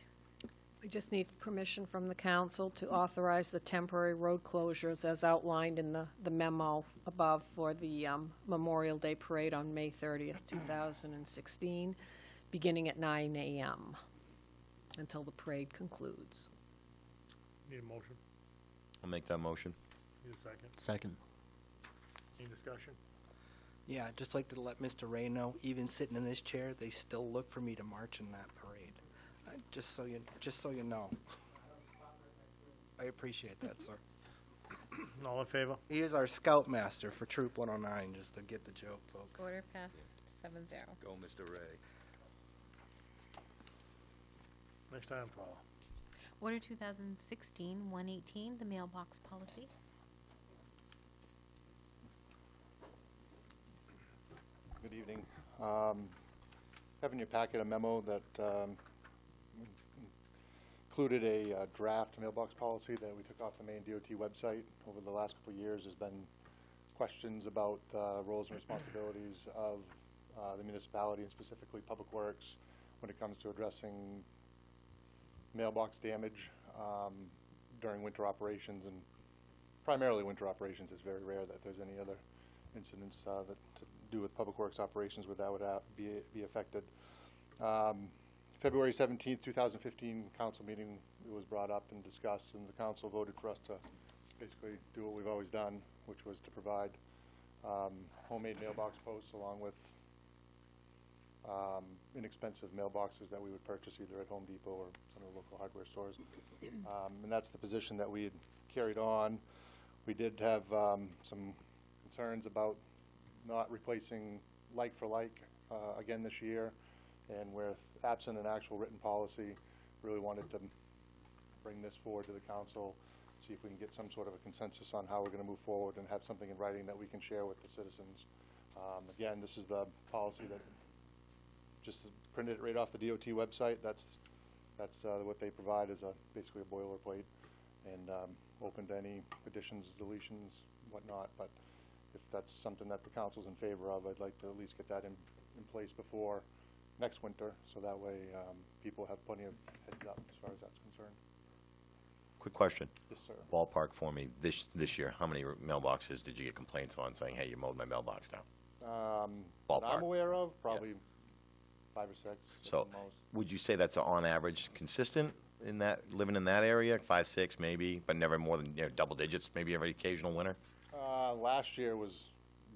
We just need permission from the council to authorize the temporary road closures as outlined in the memo above for the Memorial Day Parade on May 30th, 2016, beginning at 9 a.m. until the parade concludes. Need a motion? I'll make that motion. Need a second? Second. Any discussion? Yeah, I'd just like to let Mr. Ray know, even sitting in this chair, they still look for me to march in that parade. Just so you know. I appreciate that, sir. All in favor? He is our scoutmaster for Troop 109, just to get the joke, folks. Order passed 7-0. Go, Mr. Ray. Next item, Twyla. Order 2016-118, the mailbox policy. Good evening. Have in your packet a memo that included a draft mailbox policy that we took off the main DOT website. Over the last couple of years, there's been questions about the roles and responsibilities of the municipality and specifically Public Works when it comes to addressing mailbox damage during winter operations, and primarily winter operations. It's very rare that there's any other incidents that to do with Public Works operations where that would be affected. February 17th, 2015 council meeting, it was brought up and discussed, and the council voted for us to basically do what we've always done, which was to provide homemade mailbox posts along with inexpensive mailboxes that we would purchase either at Home Depot or some of the local hardware stores. And that's the position that we had carried on. We did have some concerns about not replacing like for like again this year, and with absent an actual written policy, really wanted to bring this forward to the council, see if we can get some sort of a consensus on how we're going to move forward and have something in writing that we can share with the citizens. Again, this is the policy that just printed it right off the DOT website. That's what they provide as basically a boilerplate, and open to any additions, deletions, whatnot. But if that's something that the council's in favor of, I'd like to at least get that in place before next winter, so that way people have plenty of heads up as far as that's concerned. Quick question. Yes, sir. Ballpark for me, this year, how many mailboxes did you get complaints on saying, hey, you mowed my mailbox down? That I'm aware of, probably 5 or 6 So at the most. would you say that's on average consistent in that, living in that area, 5, 6 maybe, but never more than double digits, maybe every occasional winter? Last year was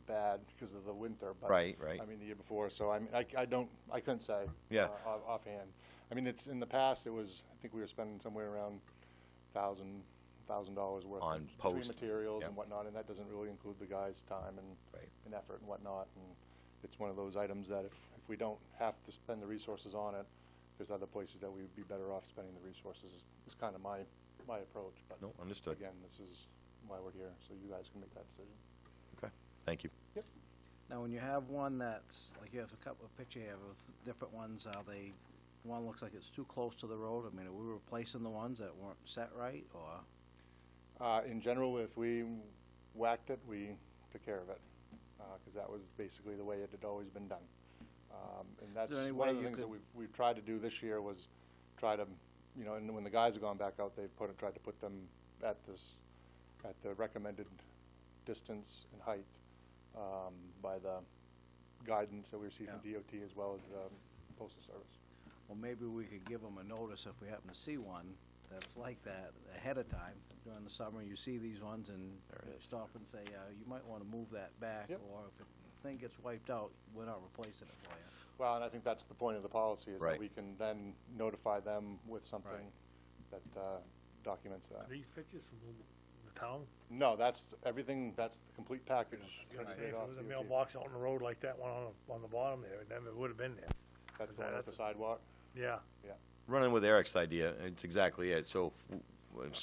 bad because of the winter, but Right. I mean the year before. So I mean I couldn't say offhand. I mean it's in the past it was, I think we were spending somewhere around $1,000 worth On of post. materials Yep. and whatnot, and that doesn't really include the guys' time and effort and whatnot. And it's one of those items that if we don't have to spend the resources on it, there's other places that we would be better off spending the resources. Is kind of my approach. But No, understood. again, this is why we're here, so you guys can make that decision. Okay, thank you. Yep. Now, when you have one that's, like you have a couple of pictures here of different ones, one looks like it's too close to the road. I mean, are we replacing the ones that weren't set right, or? In general, if we whacked it, we took care of it, because that was basically the way it had always been done. And that's Is there any one way of the you things that could- we've tried to do this year was try to, and when the guys have gone back out, they've tried to put them at the recommended distance and height by the guidance that we receive from DOT as well as Postal Service. Well, maybe we could give them a notice if we happen to see one that's like that ahead of time. During the summer, you see these ones and stop and say, you might want to move that back, Yep. or if the thing gets wiped out, we're not replacing it for you. Well, and I think that's the point of the policy, is Right. that we can then notify them with something Right. that documents Are that. these pictures from the town? No, that's everything, that's the complete package. I was gonna say, printed if off it was a DOT. mailbox out on the road like that one on the bottom there, it never would have been there. That's the one with the sidewalk? Yeah. Running with Eric's idea, it's exactly it. So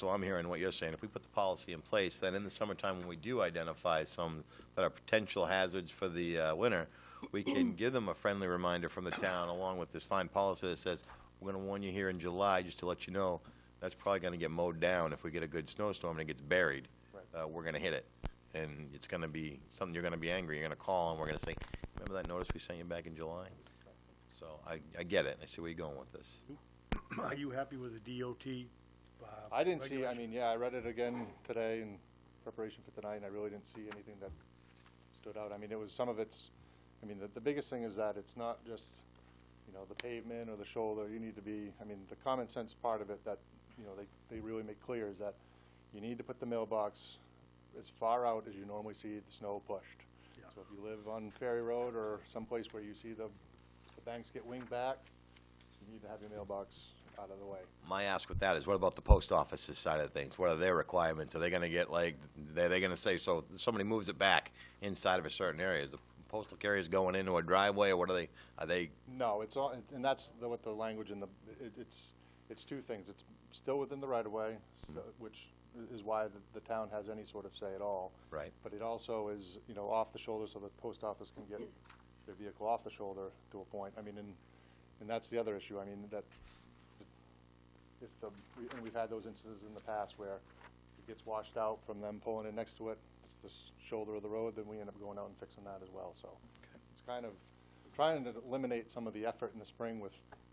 I'm hearing what you're saying. If we put the policy in place, then in the summertime, when we do identify some that are potential hazards for the winter, we can give them a friendly reminder from the town, along with this fine policy that says, we're going to warn you here in July, just to let you know, that's probably going to get mowed down if we get a good snowstorm and it gets buried. Right. We're going to hit it. And it's going to be something you're going to be angry. You're going to call and we're going to say, remember that notice we sent you back in July? So I get it. I see where you're going with this. Are you happy with the DOT? I didn't see, I regulation? mean, yeah, I read it again today in preparation for tonight, and I really didn't see anything that stood out. I mean, it was, some of it's, I mean, the biggest thing is that it's not just, you know, the pavement or the shoulder. You need to be, I mean, the common sense part of it that, you know, they really make clear is that you need to put the mailbox as far out as you normally see the snow pushed. Yeah. So if you live on Ferry Road or someplace where you see the banks get winged back, you need to have your mailbox out of the way. My ask with that is, what about the post office's side of things? What are their requirements? Are they going to get, like, they're going to say, so if somebody moves it back inside of a certain area, is the postal carriers going into a driveway, or what are they? No, it's all, and that's what the language in the, it's two things. It's still within the right-of-way, which is why the town has any sort of say at all. Right. But it also is, you know, off the shoulder, so the post office can get their vehicle off the shoulder to a point. I mean, and that's the other issue. I mean, that if and we've had those instances in the past where it gets washed out from them pulling in next to it, it's the shoulder of the road, then we end up going out and fixing that as well. So it's kind of trying to eliminate some of the effort in the spring with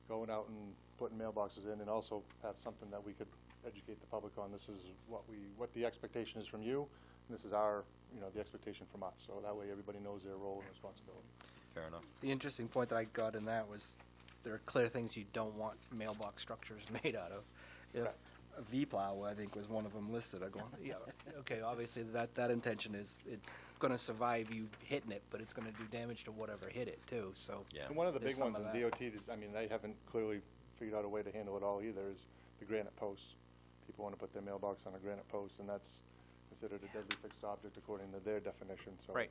going out and putting mailboxes in, and also have something that we could educate the public on. This is what the expectation is from you, and this is our, you know, the expectation from us. So that way everybody knows their role and responsibility. Fair enough. The interesting point that I got in that was there are clear things you don't want mailbox structures made out of. If a V-plow, I think, was one of them listed, I'm going, yeah, okay, obviously that intention is it's going to survive you hitting it, but it's going to do damage to whatever hit it, too, so. Yeah. And one of the there's big some ones of in that. DOT is, I mean, they haven't clearly figured out a way to handle it all either, is the granite posts. People want to put their mailbox on a granite post, and that's considered a deadly fixed object according to their definition. So Right.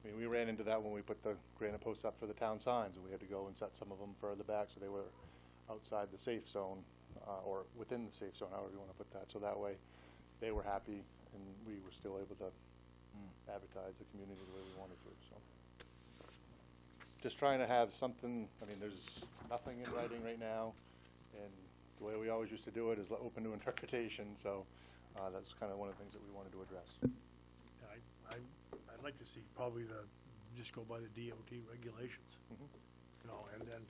I mean, we ran into that when we put the granite posts up for the town signs, and we had to go and set some of them further back so they were outside the safe zone, or within the safe zone, however you want to put that. So that way, they were happy, and we were still able to advertise the community the way we wanted to. So, just trying to have something. I mean, there's nothing in writing right now, and the way we always used to do it is open to interpretation. So that's kind of one of the things that we wanted to address. I'd like to see probably just go by the DOT regulations. Mhm. You know, and then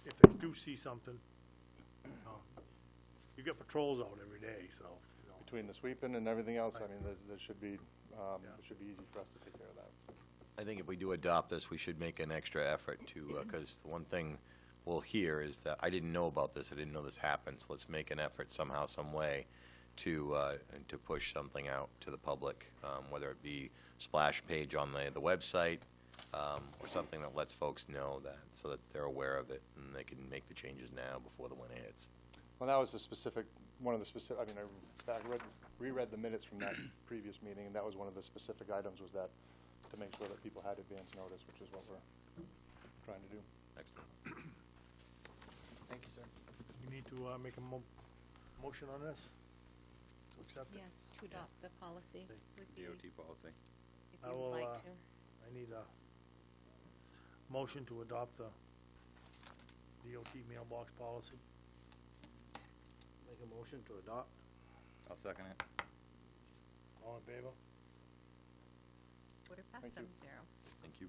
if they do see something, you got patrols out every day, so, you know. Between the sweeping and everything else, I Right. mean, there should be, it should be easy for us to take care of that. I think if we do adopt this, we should make an extra effort to, because the one thing we'll hear is that I didn't know about this, I didn't know this happened, so let's make an effort somehow, some way to push something out to the public, whether it be splash page on the website, or something that lets folks know that, so that they're aware of it and they can make the changes now before the winter hits. Well, that was one of the specific, I mean, I reread the minutes from that previous meeting, and that was one of the specific items, was that to make sure that people had advance notice, which is what we're trying to do. Excellent. Thank you, sir. We need to make a motion on this to accept it. Yes, to adopt the policy would be, DOT policy. if I you will, would like to. I need a motion to adopt the DOT mailbox policy. Make a motion to adopt. I'll second it. All in favor? Order pass Thank 7-0. Thank you.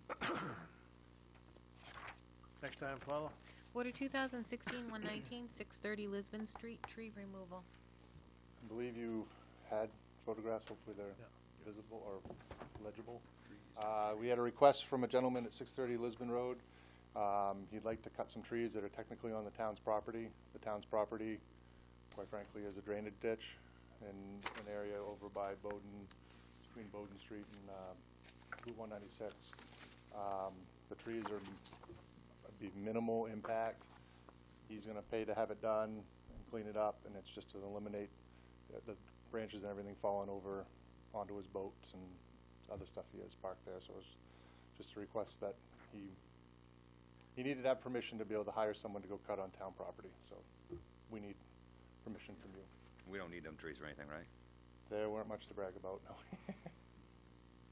Next time, Paula? Order 2016-119, 630 Lisbon Street, tree removal. I believe you had photographs, hopefully they're Yeah. visible or legible. We had a request from a gentleman at 630 Lisbon Road. He'd like to cut some trees that are technically on the town's property. The town's property, quite frankly, is a drainage ditch in an area over by Bowden, between Bowden Street and Route 196. The trees are be minimal impact. He's going to pay to have it done and clean it up, and it's just to eliminate the branches and everything falling over onto his boats and other stuff he has parked there. So it's just a request that he needed to have permission to be able to hire someone to go cut on town property. So we need permission from you. We don't need them trees or anything, right? There weren't much to brag about, no.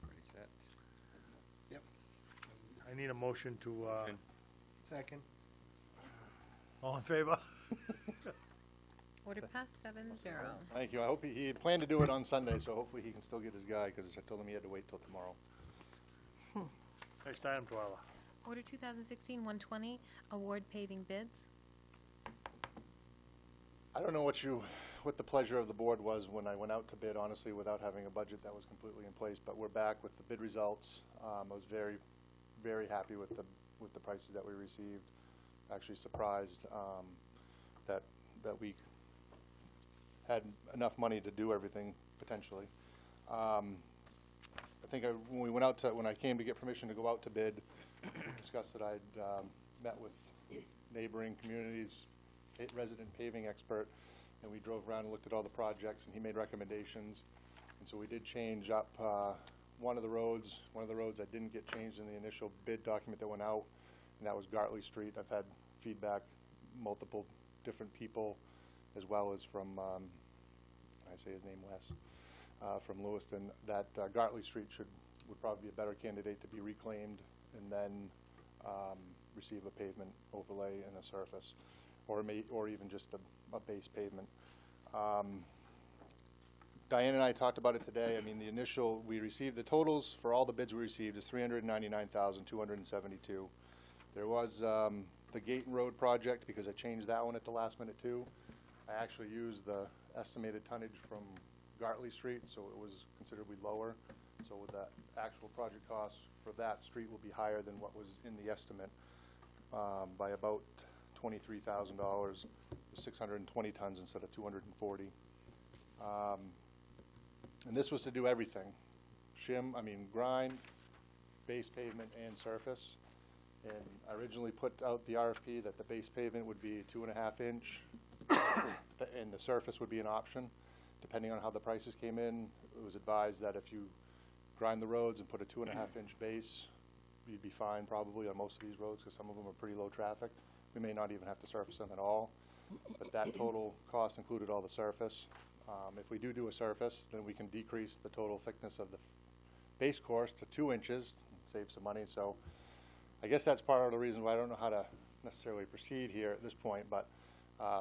Pretty set. Yep. I need a motion to, Second. all in favor? Order passed 7-0. Thank you. I hope he had planned to do it on Sunday, so hopefully he can still get his guy, because I told him he had to wait till tomorrow. Next item, Twyla. Order 2016-120, award paving bids. I don't know what the pleasure of the board was when I went out to bid, honestly, without having a budget that was completely in place, but we're back with the bid results. I was very, very happy with the prices that we received. Actually surprised that we had enough money to do everything potentially. I think when I came to get permission to go out to bid, discussed that I'd met with neighboring communities, resident paving expert, and we drove around and looked at all the projects, and he made recommendations. And so we did change up one of the roads. One of the roads that didn't get changed in the initial bid document that went out, and that was Gartley Street. I've had feedback, multiple different people, as well as from, I say his name, Wes, from Lewiston, that Gartley Street would probably be a better candidate to be reclaimed and then receive a pavement overlay and a surface, or even just a base pavement. Diane and I talked about it today. I mean, we received the totals for all the bids we received is $399,272. There was the Gayton Road project, because I changed that one at the last minute too. I actually used the estimated tonnage from Gartley Street, so it was considerably lower. So with the actual project cost for that street will be higher than what was in the estimate by about $23,000, 620 tons instead of 240. And this was to do everything: grind, base pavement, and surface. And I originally put out the RFP that the base pavement would be 2.5 inch, and the surface would be an option, depending on how the prices came in. It was advised that if you grind the roads and put a 2.5 inch base, you'd be fine probably on most of these roads, because some of them are pretty low traffic. We may not even have to surface them at all, but that total cost included all the surface. If we do a surface, then we can decrease the total thickness of the base course to 2 inches, save some money. So I guess that's part of the reason why I don't know how to necessarily proceed here at this point, but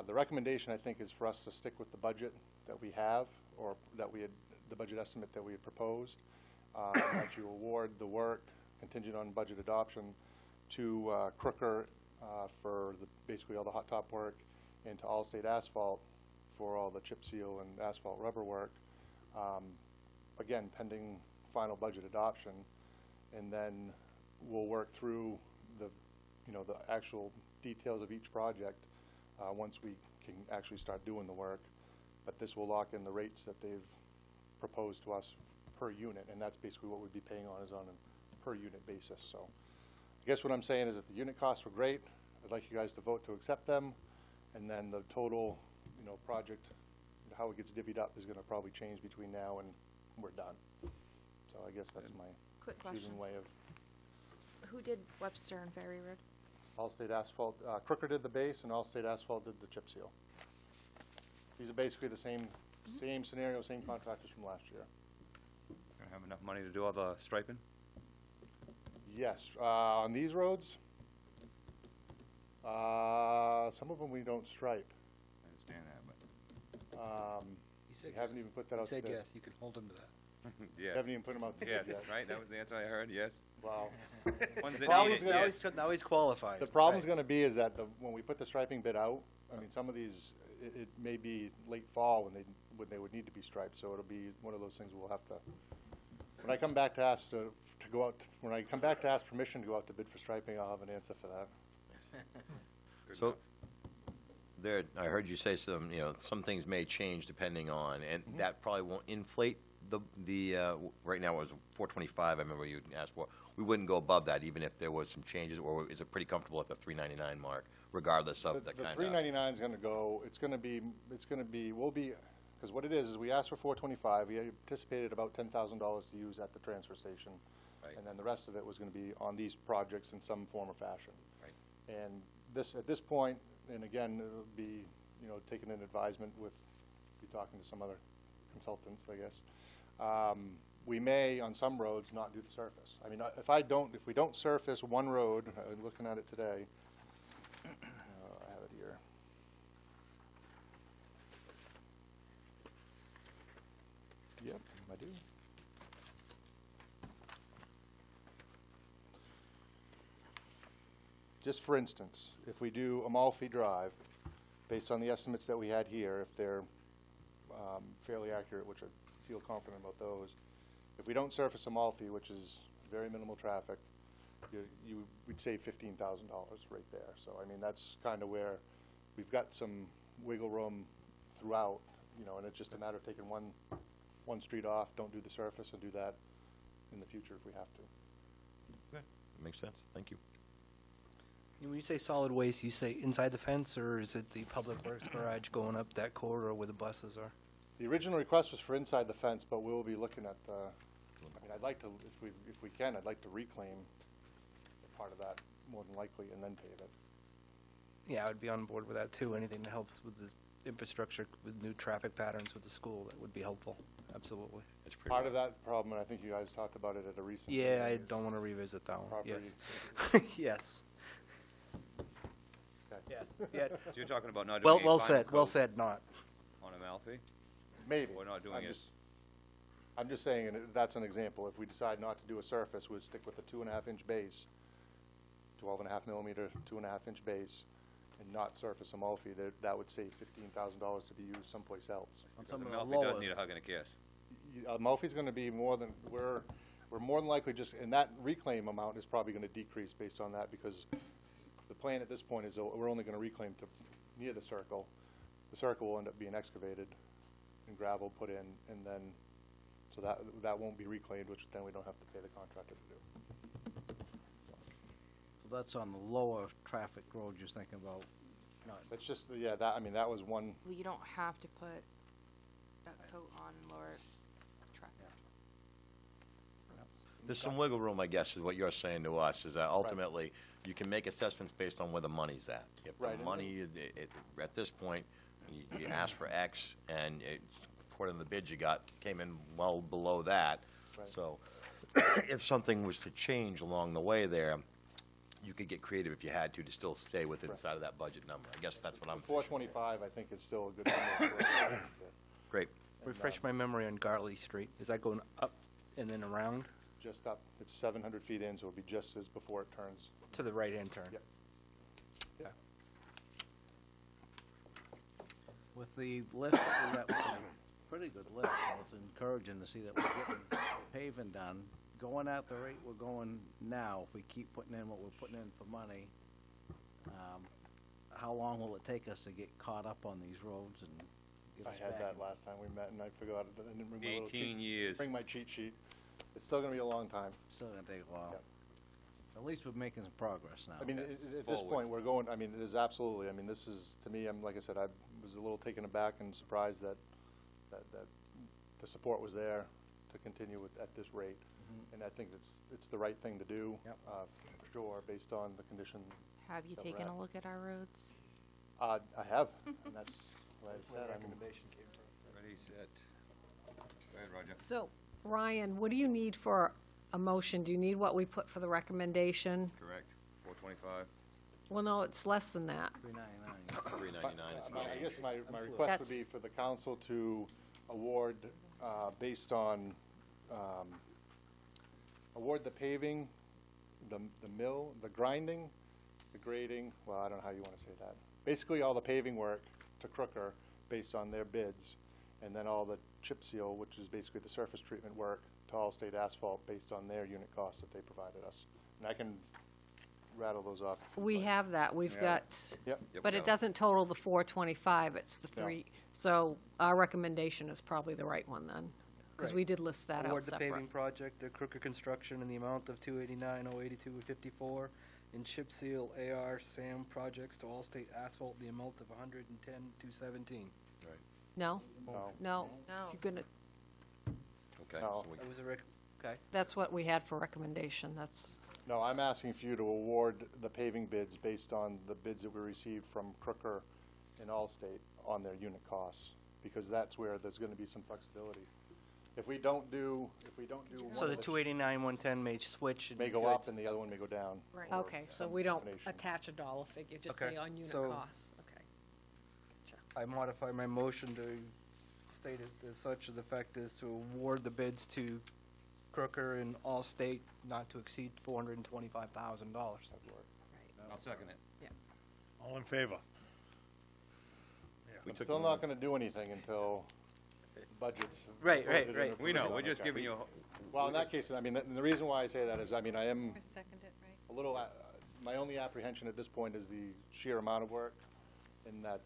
the recommendation, I think, is for us to stick with the budget that we have, or that the budget estimate that we had proposed, that you award the work contingent on budget adoption to Crooker for basically all the hot top work, and to Allstate Asphalt for all the chip seal and asphalt rubber work, again, pending final budget adoption. And then we'll work through the actual details of each project once we can actually start doing the work. But this will lock in the rates that they've proposed to us per unit, and that's basically what we'd be paying on, is on a per unit basis. So I guess what I'm saying is that the unit costs were great. I'd like you guys to vote to accept them, and then the total project, how it gets divvied up, is going to probably change between now and we're done. So I guess that's my Quick question. confusing way of. Who did Webster and Ferry Road? Allstate Asphalt, Crooker did the base, and Allstate Asphalt did the chip seal. These are basically the same scenario, same contractors from last year. Gonna have enough money to do all the striping? Yes, on these roads, some of them we don't stripe. I understand that, but We haven't even put that out to bid. yes, you can hold him to that. yes. Haven't even put them out to bid Yes, yet. right? That was the answer I heard, yes. Wow. Ones that Problem's need it, gonna- yes. Now he's qualified. The problem's going to be is that when we put the striping bid out, I mean, some of these, it may be late fall when they would need to be striped. So it'll be one of those things we'll have to When I come back to ask to go out, when I come back to ask permission to go out to bid for striping, I'll have an answer for that. So, there, I heard you say some, some things may change depending on, and that probably won't inflate right now it was 425, I remember you asked for. We wouldn't go above that even if there was some changes, or is it pretty comfortable at the 399 mark, regardless of the kind of? The 399 is gonna go, because what it is we asked for 425, we anticipated about $10,000 to use at the transfer station. Right. And then the rest of it was gonna be on these projects in some form or fashion. Right. And at this point, and again, it'll be, taking an advisement be talking to some other consultants, I guess. We may, on some roads, not do the surface. I mean, if we don't surface one road, I'm looking at it today, I have it here. Yep, I do. Just for instance, if we do Amalfi Drive, based on the estimates that we had here, if they're fairly accurate, which I feel confident about those, if we don't surface Amalfi, which is very minimal traffic, we'd save $15,000 right there. So, I mean, that's kind of where we've got some wiggle room throughout, and it's just a matter of taking one street off, don't do the surface, and do that in the future if we have to. Okay, makes sense. Thank you. And when you say solid waste, you say inside the fence, or is it the public works garage going up that corridor where the buses are? The original request was for inside the fence, but we'll be looking at I'd like to, if we can, I'd like to reclaim part of that more than likely and then pave it. Yeah, I would be on board with that too. Anything that helps with the infrastructure, with new traffic patterns with the school, that would be helpful. Absolutely. It's pretty Part of that problem, and I think you guys talked about it at a recent Yeah, I meeting, don't want to revisit that one. property. Yes. Yes. Okay. Yes. Yeah. So you're talking about not doing any Well final said. Well coat said. Not. on Amalfi? Maybe. We're not doing it. I'm just saying, and that's an example. If we decide not to do a surface, we'd stick with a 2.5-inch base, 12.5 millimeter, 2.5-inch base, and not surface Amalfi. That would save $15,000 to be used someplace else. Because Amalfi does need a hug and a kiss. Amalfi's going to be more than, we're more than likely just, and that reclaim amount is probably going to decrease based on that, because the plan at this point is we're only going to reclaim to near the circle. The circle will end up being excavated and gravel put in, and then, so that won't be reclaimed, which then we don't have to pay the contractor to do. So that's on the lower traffic road you're thinking about, not, That's just, that that was one. Well, you don't have to put a coat on lower traffic. There's some wiggle room, I guess, is what you're saying to us, is that ultimately you can make assessments based on where the money's at. If the Right. money, at this point, you ask for X, and according to the bid you got, came in well below that. Right. So if something was to change along the way there, you could get creative if you had to still stay within inside of that budget number. I guess that's what I'm fishing for. 425, I think, is still a good number. Great. Refresh my memory on Gartley Street. Is that going up and then around Just up. It's 700 feet in, so it'll be just as before it turns. to the right-hand turn? Yep. Yeah. with the list that we got, which is a pretty good list, so it's encouraging to see that we're getting paving done. Going at the rate we're going now, if we keep putting in what we're putting in for money, how long will it take us to get caught up on these roads and get I us had back? that last time we met, and I forgot it. I didn't bring my little 18 years. Bring my cheat sheet. It's still going to be a long time. Still gonna take a while. Yep. At least we're making some progress now. I mean, Yes, at this forward. point, we're going, I mean, it is absolutely, I mean, this is, to me, like I said, I was a little taken aback and surprised that the support was there to continue at this rate. And I think it's the right thing to do, Yep. for sure, based on the condition. Have you that we're taken at. a look at our roads? I have, and that's what I said. I mean, Ready, set. Go ahead, Roger. So, Ryan, what do you need for a motion? Do you need what we put for the recommendation? Correct. 425. Well, no, it's less than that. 399. $399 is I guess my request would That's- be for the council to award, based on, award the paving, the mill, the grinding, the grading, well, I don't know how you want to say that. Basically, all the paving work to Crooker based on their bids, and then all the chip seal, which is basically the surface treatment work, to to Allstate Asphalt based on their unit costs that they provided us. And I can rattle those off. if you'd We like. have that, we've Yeah. got, Yep. Yep, but we it have doesn't total the 425, it's the No. three. So our recommendation is probably the right one then, because we Right. did list that out Award the paving separate. project to Crooker Construction in the amount of $289,082.54, and chip seal AR Sam projects to Allstate Asphalt in the amount of $110,217. No? No. No. No. You're gonna, Okay, No. so we, That was a okay. that's what we had for recommendation, that's, No, I'm asking for you to award the paving bids based on the bids that we received from Crooker and Allstate on their unit costs, because that's where there's gonna be some flexibility. If we don't do one So the of 289, 110 may switch. and may be go good. up and the other one may go down. Right. or okay, so some we don't combination. attach a dollar figure, just Okay, say on unit so- costs, okay. I modify my motion to state it as such, the effect is to award the bids to Crooker and Allstate not to exceed $425,000. I'll second it. All in favor? We I'm took still the not one- gonna do anything until budgets. Right, voted and right. We know, approved. we're just Okay. giving you, Well, in that case, I mean, the reason why I say that is, I mean, I am Or second it, right? a little, my only apprehension at this point is the sheer amount of work, in that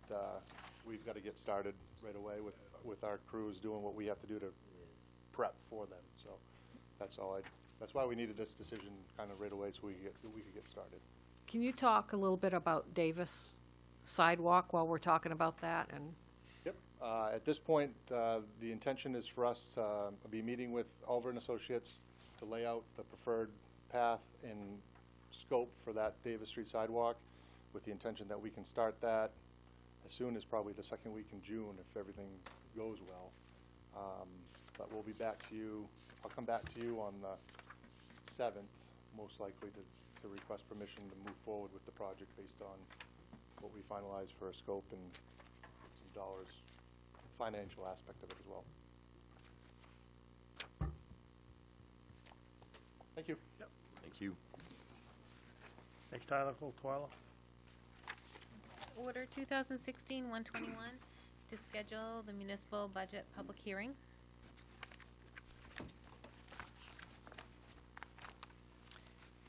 we've got to get started right away with our crews doing what we have to do to prep for them. So that's all that's why we needed this decision kind of right away, so we could get started. Can you talk a little bit about Davis sidewalk while we're talking about that, and Yep. At this point, the intention is for us to be meeting with Oliver and Associates to lay out the preferred path and scope for that Davis Street sidewalk, with the intention that we can start that as soon as probably the second week in June if everything goes well. But we'll be back to you, I'll come back to you on the 7th, most likely to request permission to move forward with the project based on what we finalize for a scope and some dollars, financial aspect of it as well. Thank you. thank you. Next article, Twyla? Order 2016-121 to schedule the municipal budget public hearing.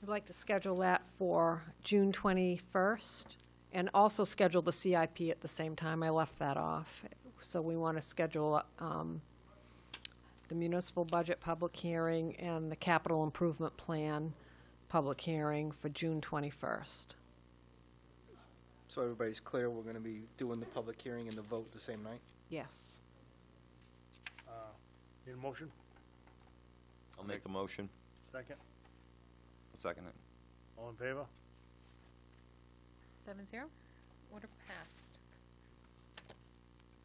I'd like to schedule that for June 21st, and also schedule the CIP at the same time. I left that off. So we want to schedule the municipal budget public hearing and the capital improvement plan public hearing for June 21st. So everybody's clear, we're going to be doing the public hearing and the vote the same night? Yes. Need a motion? I'll make the motion. Second? I'll second it. All in favor? 7-0. Order passed.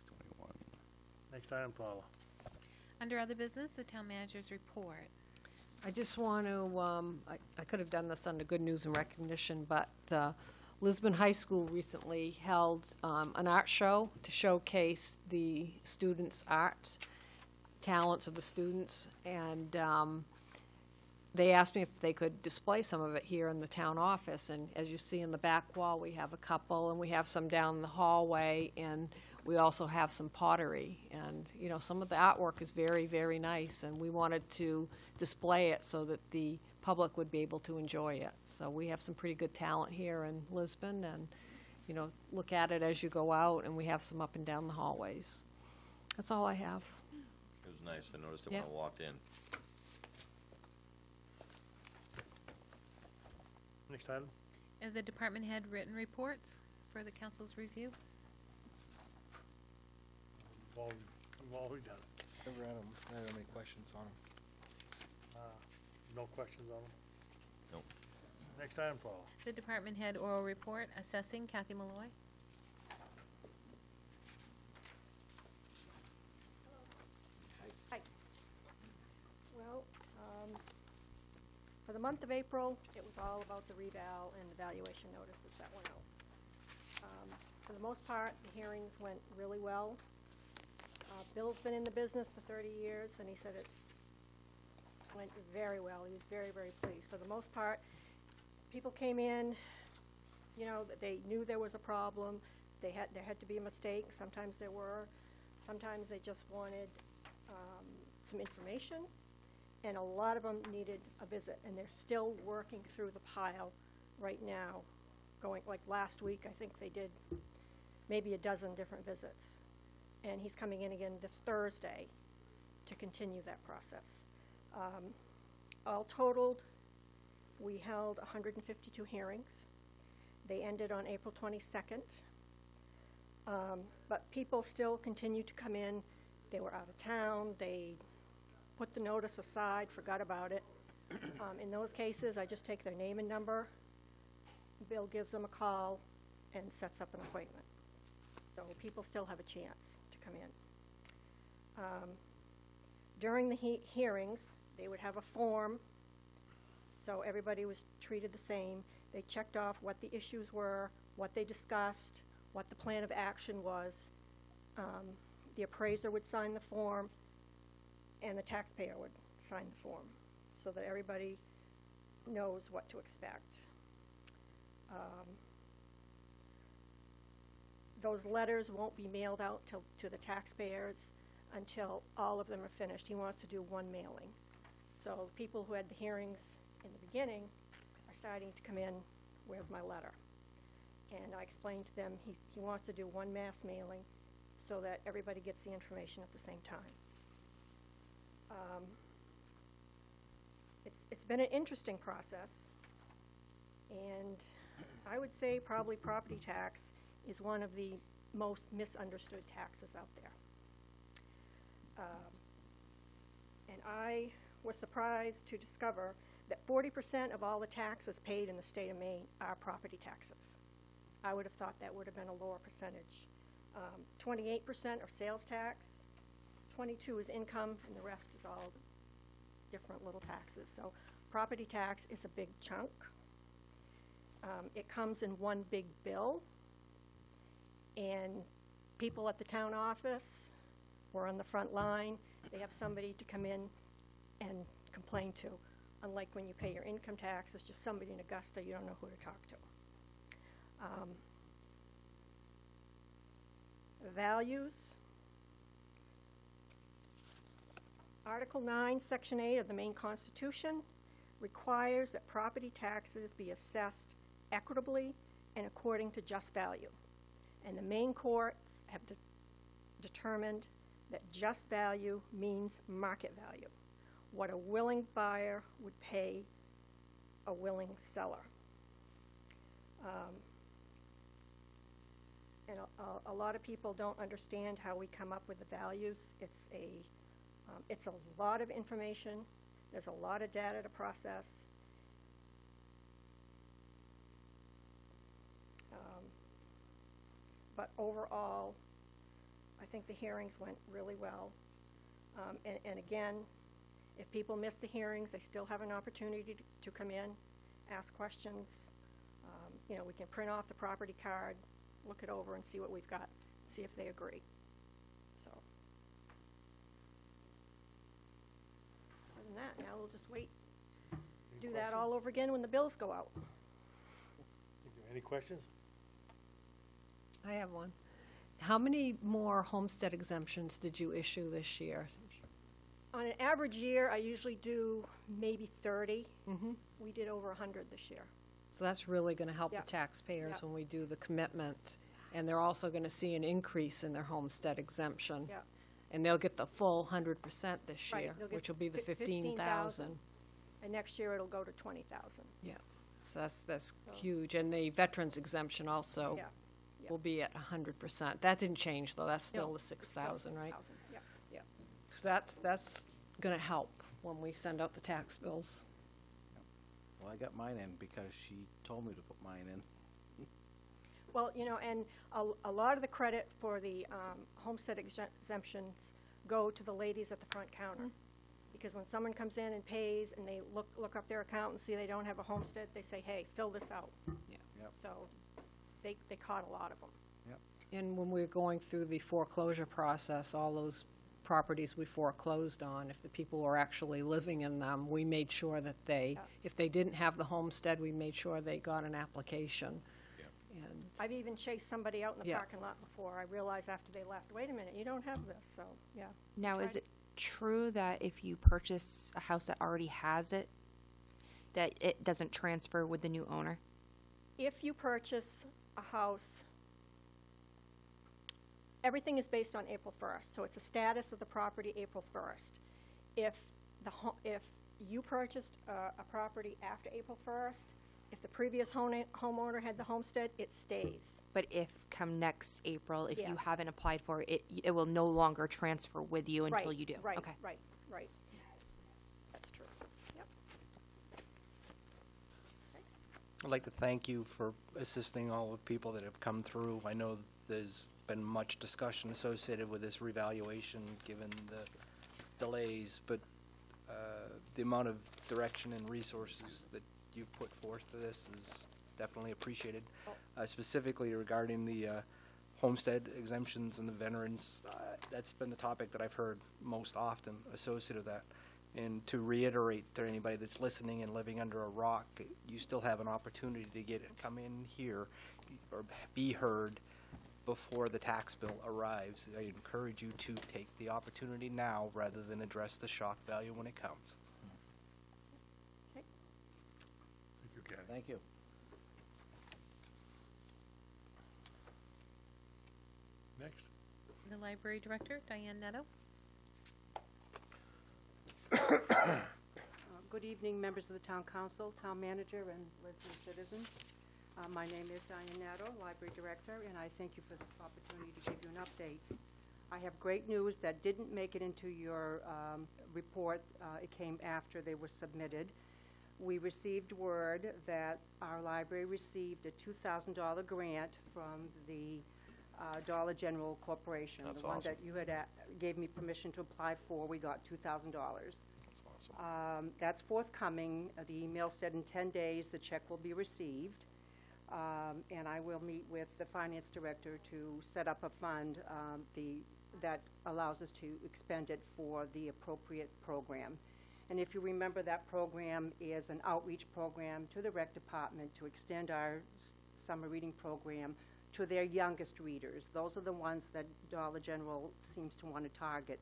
621. Next item, Twyla. Under other business, the town manager's report. I just want to, I could have done this under good news and recognition, but Lisbon High School recently held an art show to showcase the students' art talents of the students, and they asked me if they could display some of it here in the town office. And as you see in the back wall, we have a couple, and we have some down the hallway, and we also have some pottery. And, you know, some of the artwork is very, very nice, and we wanted to display it so that the public would be able to enjoy it. So we have some pretty good talent here in Lisbon, and, you know, look at it as you go out, and we have some up and down the hallways. That's all I have. It was nice. I noticed it Yeah. when I walked in. Next item? The department head written reports for the council's review. We've already done it. Never had them, I don't have any questions on them. No questions on them? Nope. Next item, Twyla. The department head oral report, assessing, Kathy Malloy. Hi. Well, for the month of April, it was all about the reval and the valuation notices that went out. For the most part, the hearings went really well. Bill's been in the business for 30 years, and he said it went very well. He was very, very pleased. For the most part, people came in, you know, that they knew there was a problem. There had to be a mistake. Sometimes there were. Sometimes they just wanted some information. and a lot of them needed a visit, and they're still working through the pile right now, going, like last week, I think they did maybe a dozen different visits. And he's coming in again this Thursday to continue that process. All totaled, we held 152 hearings. They ended on April 22nd. But people still continued to come in. They were out of town. They put the notice aside, forgot about it. In those cases, I just take their name and number. Bill gives them a call and sets up an appointment. So people still have a chance to come in. During the hearings, they would have a form, so everybody was treated the same. They checked off what the issues were, what they discussed, what the plan of action was. The appraiser would sign the form, and the taxpayer would sign the form, so that everybody knows what to expect. Those letters won't be mailed out to the taxpayers until all of them are finished. He wants to do one mailing. So people who had the hearings in the beginning are starting to come in, where's my letter? And I explained to them he wants to do one mass mailing so that everybody gets the information at the same time. It's been an interesting process, and I would say probably property tax is one of the most misunderstood taxes out there. And I was surprised to discover that 40% of all the taxes paid in the state of Maine are property taxes. I would have thought that would have been a lower percentage. 28% are sales tax, 22% is income, and the rest is all different little taxes. So property tax is a big chunk. It comes in one big bill, and people at the town office or on the front line, they have somebody to come in and complain to. Unlike when you pay your income tax, it's just somebody in Augusta, you don't know who to talk to. Values. Article 9, Section 8 of the Maine Constitution requires that property taxes be assessed equitably and according to just value. And the Maine courts have determined that just value means market value, what a willing buyer would pay a willing seller. And a lot of people don't understand how we come up with the values. It's a lot of information. There's a lot of data to process. But overall, I think the hearings went really well. And again, if people miss the hearings, they still have an opportunity to come in, ask questions. You know, we can print off the property card, look it over and see what we've got, see if they agree. So, other than that, now we'll just wait. Do that all over again when the bills go out. Any questions? I have one. How many more homestead exemptions did you issue this year? On an average year, I usually do maybe 30. We did over 100 this year. So that's really going to help Yep. the taxpayers Yep. when we do the commitment. And they're also going to see an increase in their homestead exemption. Yep. And they'll get the full 100% this Right, year, they'll get which will be the 15,000. 15,000. And next year, it'll go to 20,000. Yeah, so that's huge. And the veterans exemption also Yeah. Yeah. will be at 100%. That didn't change, though. That's still No, the it's still 6,000, right? 6,000, yeah. Yeah. So that's going to help when we send out the tax bills. Well, I got mine in because she told me to put mine in. Well, you know, and a lot of the credit for the homestead exemptions go to the ladies at the front counter. Because when someone comes in and pays and they look up their account and see they don't have a homestead, they say, hey, fill this out. Yeah. Yep. So they caught a lot of them. Yep. And when we were going through the foreclosure process, all those properties we foreclosed on, if the people were actually living in them, we made sure that they, if they didn't have the homestead, we made sure they got an application. And I've even chased somebody out in the Yeah. parking lot before. I realized after they left, wait a minute, you don't have this, so, yeah. Now, Tried is it true that if you purchase a house that already has it, that it doesn't transfer with the new owner? If you purchase a house, everything is based on April 1st, so it's the status of the property April 1st. If you purchased a property after April 1st, if the previous homeowner had the homestead, it stays. But if come next April, if you Yes. haven't applied for it, it will no longer transfer with you until Right, you do? Right, Okay. right, right. That's true. Yep. I'd like to thank you for assisting all the people that have come through. I know there's been much discussion associated with this revaluation, given the delays, but the amount of direction and resources that you've put forth to this is definitely appreciated. Specifically regarding the homestead exemptions and the veterans, that's been the topic that I've heard most often associated with that. And to reiterate to anybody that's listening and living under a rock, you still have an opportunity to come in here or be heard before the tax bill arrives. I encourage you to take the opportunity now rather than address the shock value when it comes. Thank you, Ken. Thank you. Next. The library director, Diane Netto. Good evening, members of the Town Council, Town Manager, and listening citizens. My name is Diane Natto, Library Director, and I thank you for this opportunity to give you an update. I have great news that didn't make it into your report. It came after they were submitted. We received word that our library received a $2,000 grant from the Dollar General Corporation. That's the one awesome. that you had gave me permission to apply for. We got $2,000. That's awesome. That's forthcoming. The email said in 10 days the check will be received. And I will meet with the finance director to set up a fund that allows us to expend it for the appropriate program. And if you remember, that program is an outreach program to the rec department to extend our summer reading program to their youngest readers. Those are the ones that Dollar General seems to want to target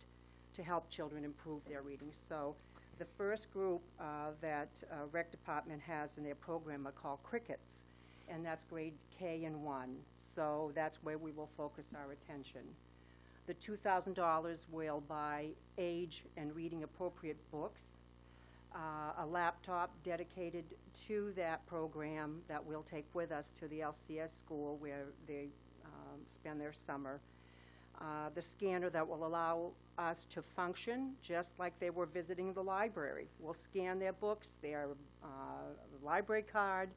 to help children improve their reading. So the first group that rec department has in their program are called Crickets, and that's grade K and 1. So that's where we will focus our attention. The $2,000 will buy age and reading appropriate books, a laptop dedicated to that program that we'll take with us to the LCS school where they spend their summer. The scanner that will allow us to function just like they were visiting the library. We'll scan their books, their library card,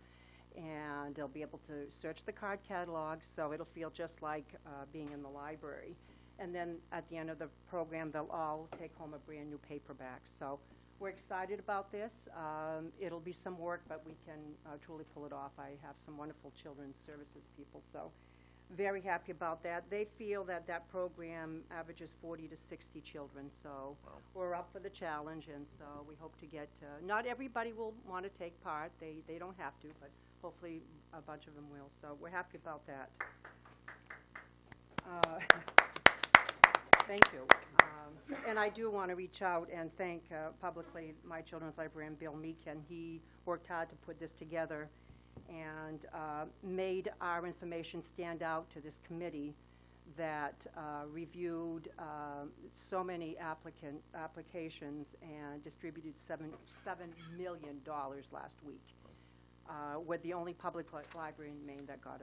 and they'll be able to search the card catalog, so it'll feel just like being in the library. And then at the end of the program, they'll all take home a brand new paperback. So we're excited about this. It'll be some work, but we can truly pull it off. I have some wonderful children's services people, so very happy about that. They feel that that program averages 40 to 60 children, so we're up for the challenge, and so we hope to get, not everybody will want to take part. They don't have to, but hopefully a bunch of them will, so we're happy about that. Thank you. And I do want to reach out and thank publicly my children's librarian, Bill Meekin. He worked hard to put this together and made our information stand out to this committee that reviewed so many applications and distributed $7 million last week. We're the only public library in Maine that got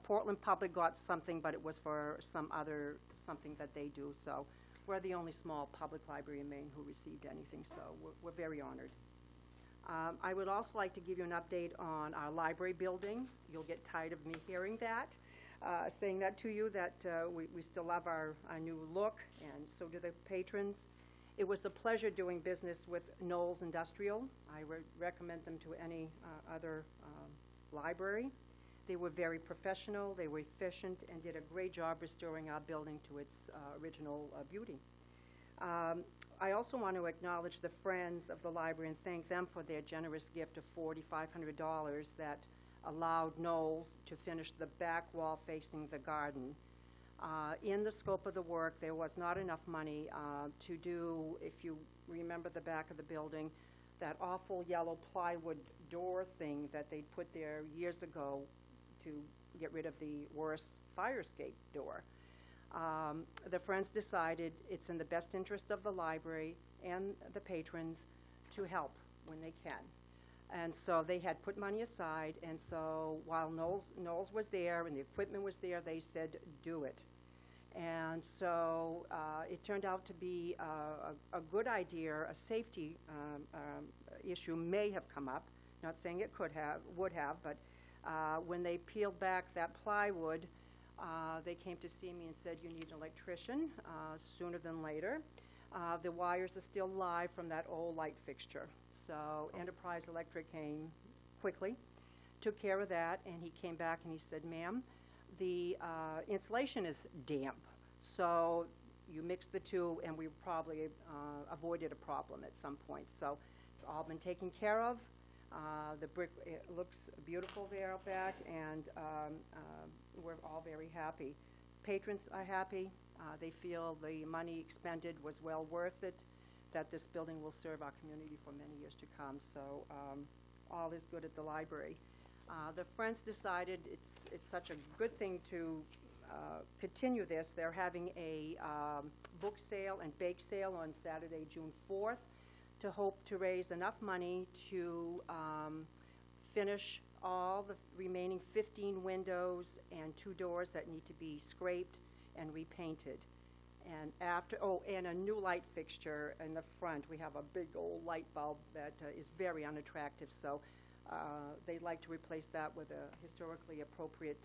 Portland Public got something, but it was for something that they do. So we're the only small public library in Maine who received anything, so we're very honored. I would also like to give you an update on our library building. You'll get tired of me hearing that, saying that to you, that we still love our new look, and so do the patrons. It was a pleasure doing business with Knowles Industrial. I would recommend them to any other library. They were very professional, they were efficient, and did a great job restoring our building to its original beauty. I also want to acknowledge the Friends of the Library and thank them for their generous gift of $4,500 that allowed Knowles to finish the back wall facing the garden. In the scope of the work, there was not enough money to do, if you remember the back of the building, that awful yellow plywood door thing that they put there years ago to get rid of the worst fire escape door. The Friends decided it's in the best interest of the library and the patrons to help when they can. And so they had put money aside, and so while Knowles was there and the equipment was there, they said, do it. And so it turned out to be a good idea. A safety issue may have come up. Not saying it would have, but when they peeled back that plywood, they came to see me and said, you need an electrician sooner than later. The wires are still live from that old light fixture. So Enterprise Electric came quickly, took care of that, and he came back and he said, ma'am, the insulation is damp, so you mix the two and we probably avoided a problem at some point. So it's all been taken care of. The brick, it looks beautiful there out back, and we're all very happy. Patrons are happy. They feel the money expended was well worth it, that this building will serve our community for many years to come. So all is good at the library. The Friends decided it's such a good thing to continue this. They're having a book sale and bake sale on Saturday, June 4th, to hope to raise enough money to finish all the remaining 15 windows and 2 doors that need to be scraped and repainted. And and a new light fixture in the front. We have a big old light bulb that is very unattractive, so they'd like to replace that with a historically appropriate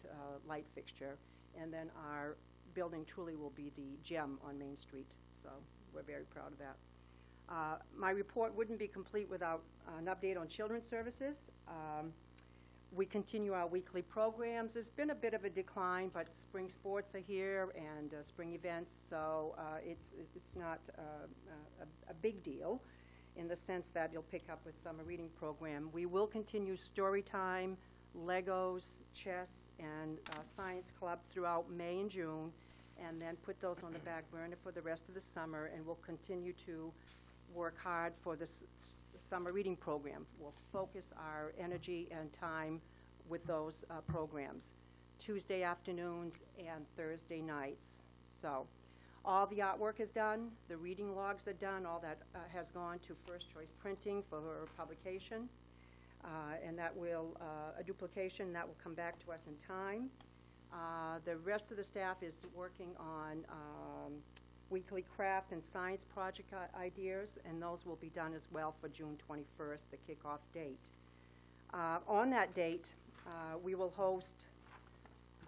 light fixture. And then our building truly will be the gem on Main Street, so we're very proud of that. My report wouldn't be complete without an update on children's services. We continue our weekly programs. There's been a bit of a decline, but spring sports are here and spring events, so it's not a big deal in the sense that you'll pick up with summer reading program. We will continue story time, Legos, chess, and science club throughout May and June, and then put those on the back burner for the rest of the summer, and we'll continue to work hard for this summer reading program. We'll focus our energy and time with those programs, Tuesday afternoons and Thursday nights. So all the artwork is done, the reading logs are done, all that has gone to First Choice Printing for publication, and that will, a duplication, that will come back to us in time. The rest of the staff is working on weekly craft and science project ideas, and those will be done as well for June 21st, the kickoff date. On that date, we will host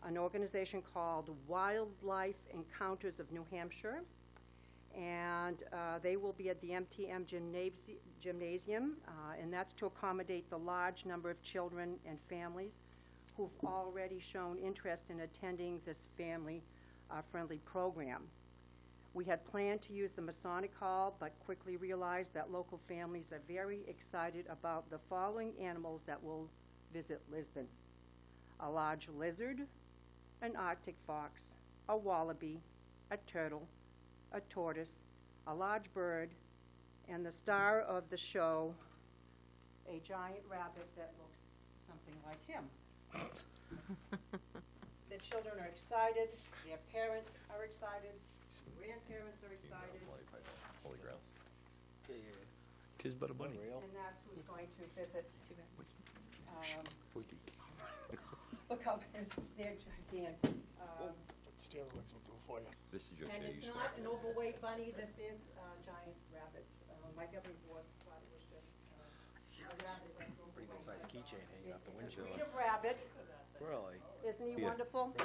an organization called Wildlife Encounters of New Hampshire, and they will be at the MTM Gymnasium, and that's to accommodate the large number of children and families who've already shown interest in attending this family-friendly program. We had planned to use the Masonic Hall, but quickly realized that local families are very excited about the following animals that will visit Lisbon: a large lizard, an Arctic fox, a wallaby, a turtle, a tortoise, a large bird, and the star of the show, a giant rabbit that looks something like him. The children are excited, their parents are excited, grandparents are excited. Holy Grail. Tis but a bunny. And that's who's going to visit. Look how they're gigantic. Steroids will do it for you. This is your And change. it's not an overweight bunny, this is a giant rabbit. My governing board thought it was just a rabbit that's overweight. Pretty good sized keychain hanging off the windshield. Breed of rabbit. Really? Isn't he Yeah. wonderful?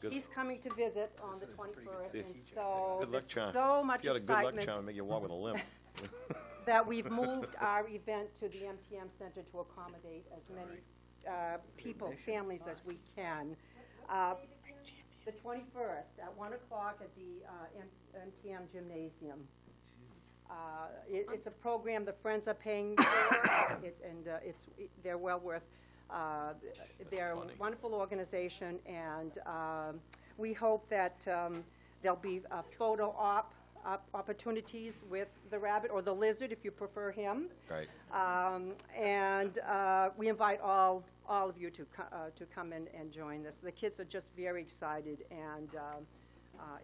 Good. He's coming to visit on the 21st, Yeah. and so Good luck there's charm. so much You got a good luck excitement charm, make you walk with a limp. that we've moved our event to the MTM Center to accommodate as many people, families as we can. The 21st at 1 o'clock at the MTM Gymnasium. It's a program the Friends are paying for, they're well worth. They're a wonderful organization, and We hope that there'll be photo opportunities with the rabbit, or the lizard, if you prefer him. Right. And we invite all of you to come in and join this. The kids are just very excited, and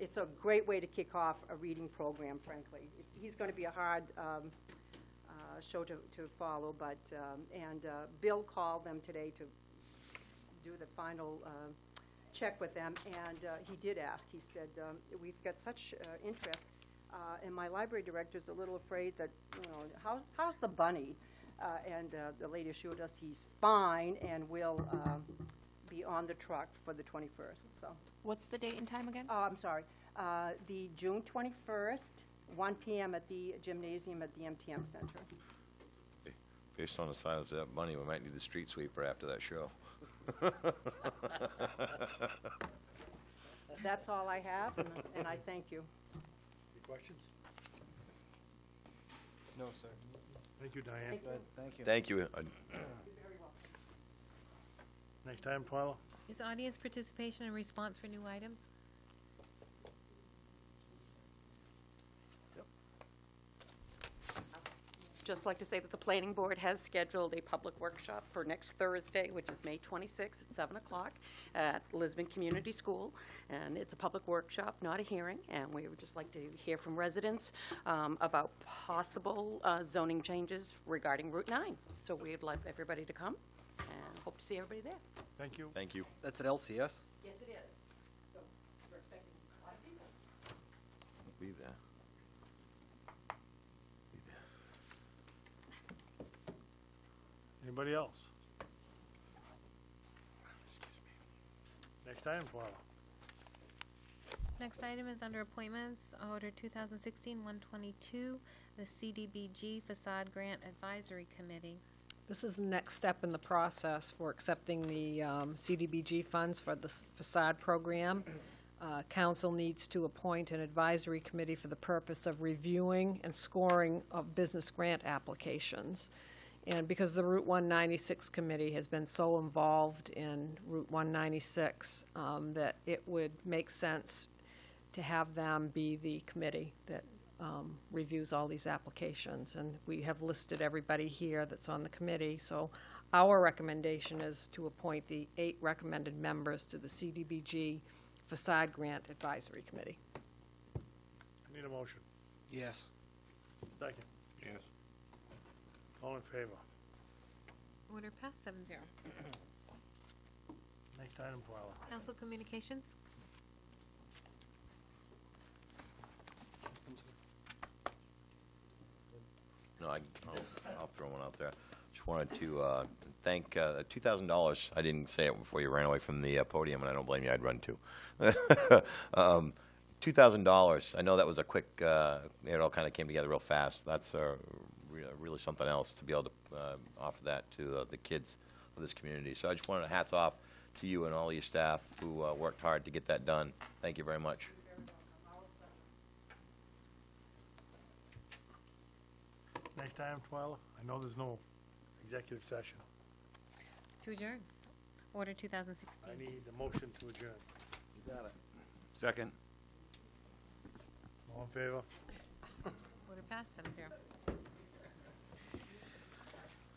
it's a great way to kick off a reading program, frankly. He's going to be a hard show to follow, but, Bill called them today to do the final check with them, and he did ask. He said, we've got such interest, and my library director's a little afraid that, you know, how's the bunny? And the lady assured us he's fine and will be on the truck for the 21st, so. What's the date and time again? Oh, I'm sorry. The June 21st, 1 p.m. at the gymnasium at the MTM Center. Based on the size of that money, we might need the street sweeper after that show. That's all I have, and I thank you. Any questions? No, sir. Thank you, Diane. Thank you. Thank you. Thank you. Next item, Twyla. Is audience participation and response for new items? Just like to say that the planning board has scheduled a public workshop for next Thursday, which is May 26th at 7 o'clock at Lisbon Community School. And it's a public workshop, not a hearing. And we would just like to hear from residents about possible zoning changes regarding Route 9. So we'd like everybody to come and hope to see everybody there. Thank you. Thank you. That's at LCS? Yes, it is. So we're expecting a lot of people. Be there. Anybody else? Next item, Twyla. Next item is under appointments, Order 2016-122, the CDBG Facade Grant Advisory Committee. This is the next step in the process for accepting the CDBG funds for the facade program. Council needs to appoint an advisory committee for the purpose of reviewing and scoring of business grant applications. And because the Route 196 committee has been so involved in Route 196, that it would make sense to have them be the committee that reviews all these applications. And we have listed everybody here that's on the committee. So our recommendation is to appoint the 8 recommended members to the CDBG Facade Grant Advisory Committee. I need a motion. Yes. Second. Yes. All in favor? Order passed 7-0. Next item, Twyla. Council Communications? No, I'll throw one out there. Just wanted to thank $2,000. I didn't say it before you ran away from the podium, and I don't blame you. I'd run too. $2,000. I know that was a quick. It all kind of came together real fast. That's really something else to be able to offer that to the kids of this community. So I just wanted to hats off to you and all your staff who worked hard to get that done. Thank you very much. Next item, Twyla. I know there's no executive session. To adjourn. Order 2016. I need a motion to adjourn. You got it. Second. All in favor? Order passed 7-0.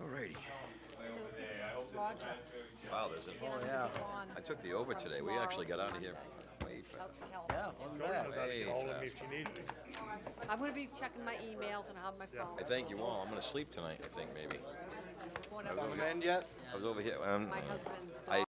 Alrighty. Roger. Wow, there's an. Oh, yeah. I took the over today. We actually got out of here way fast. Yeah, wasn't bad. Way Get hold of me fast. if you need me. I'm going to be checking my emails and I have my phone. I thank you all. I'm going to sleep tonight, I think, maybe. Whatever. Come in yet? I was over here. My husband's I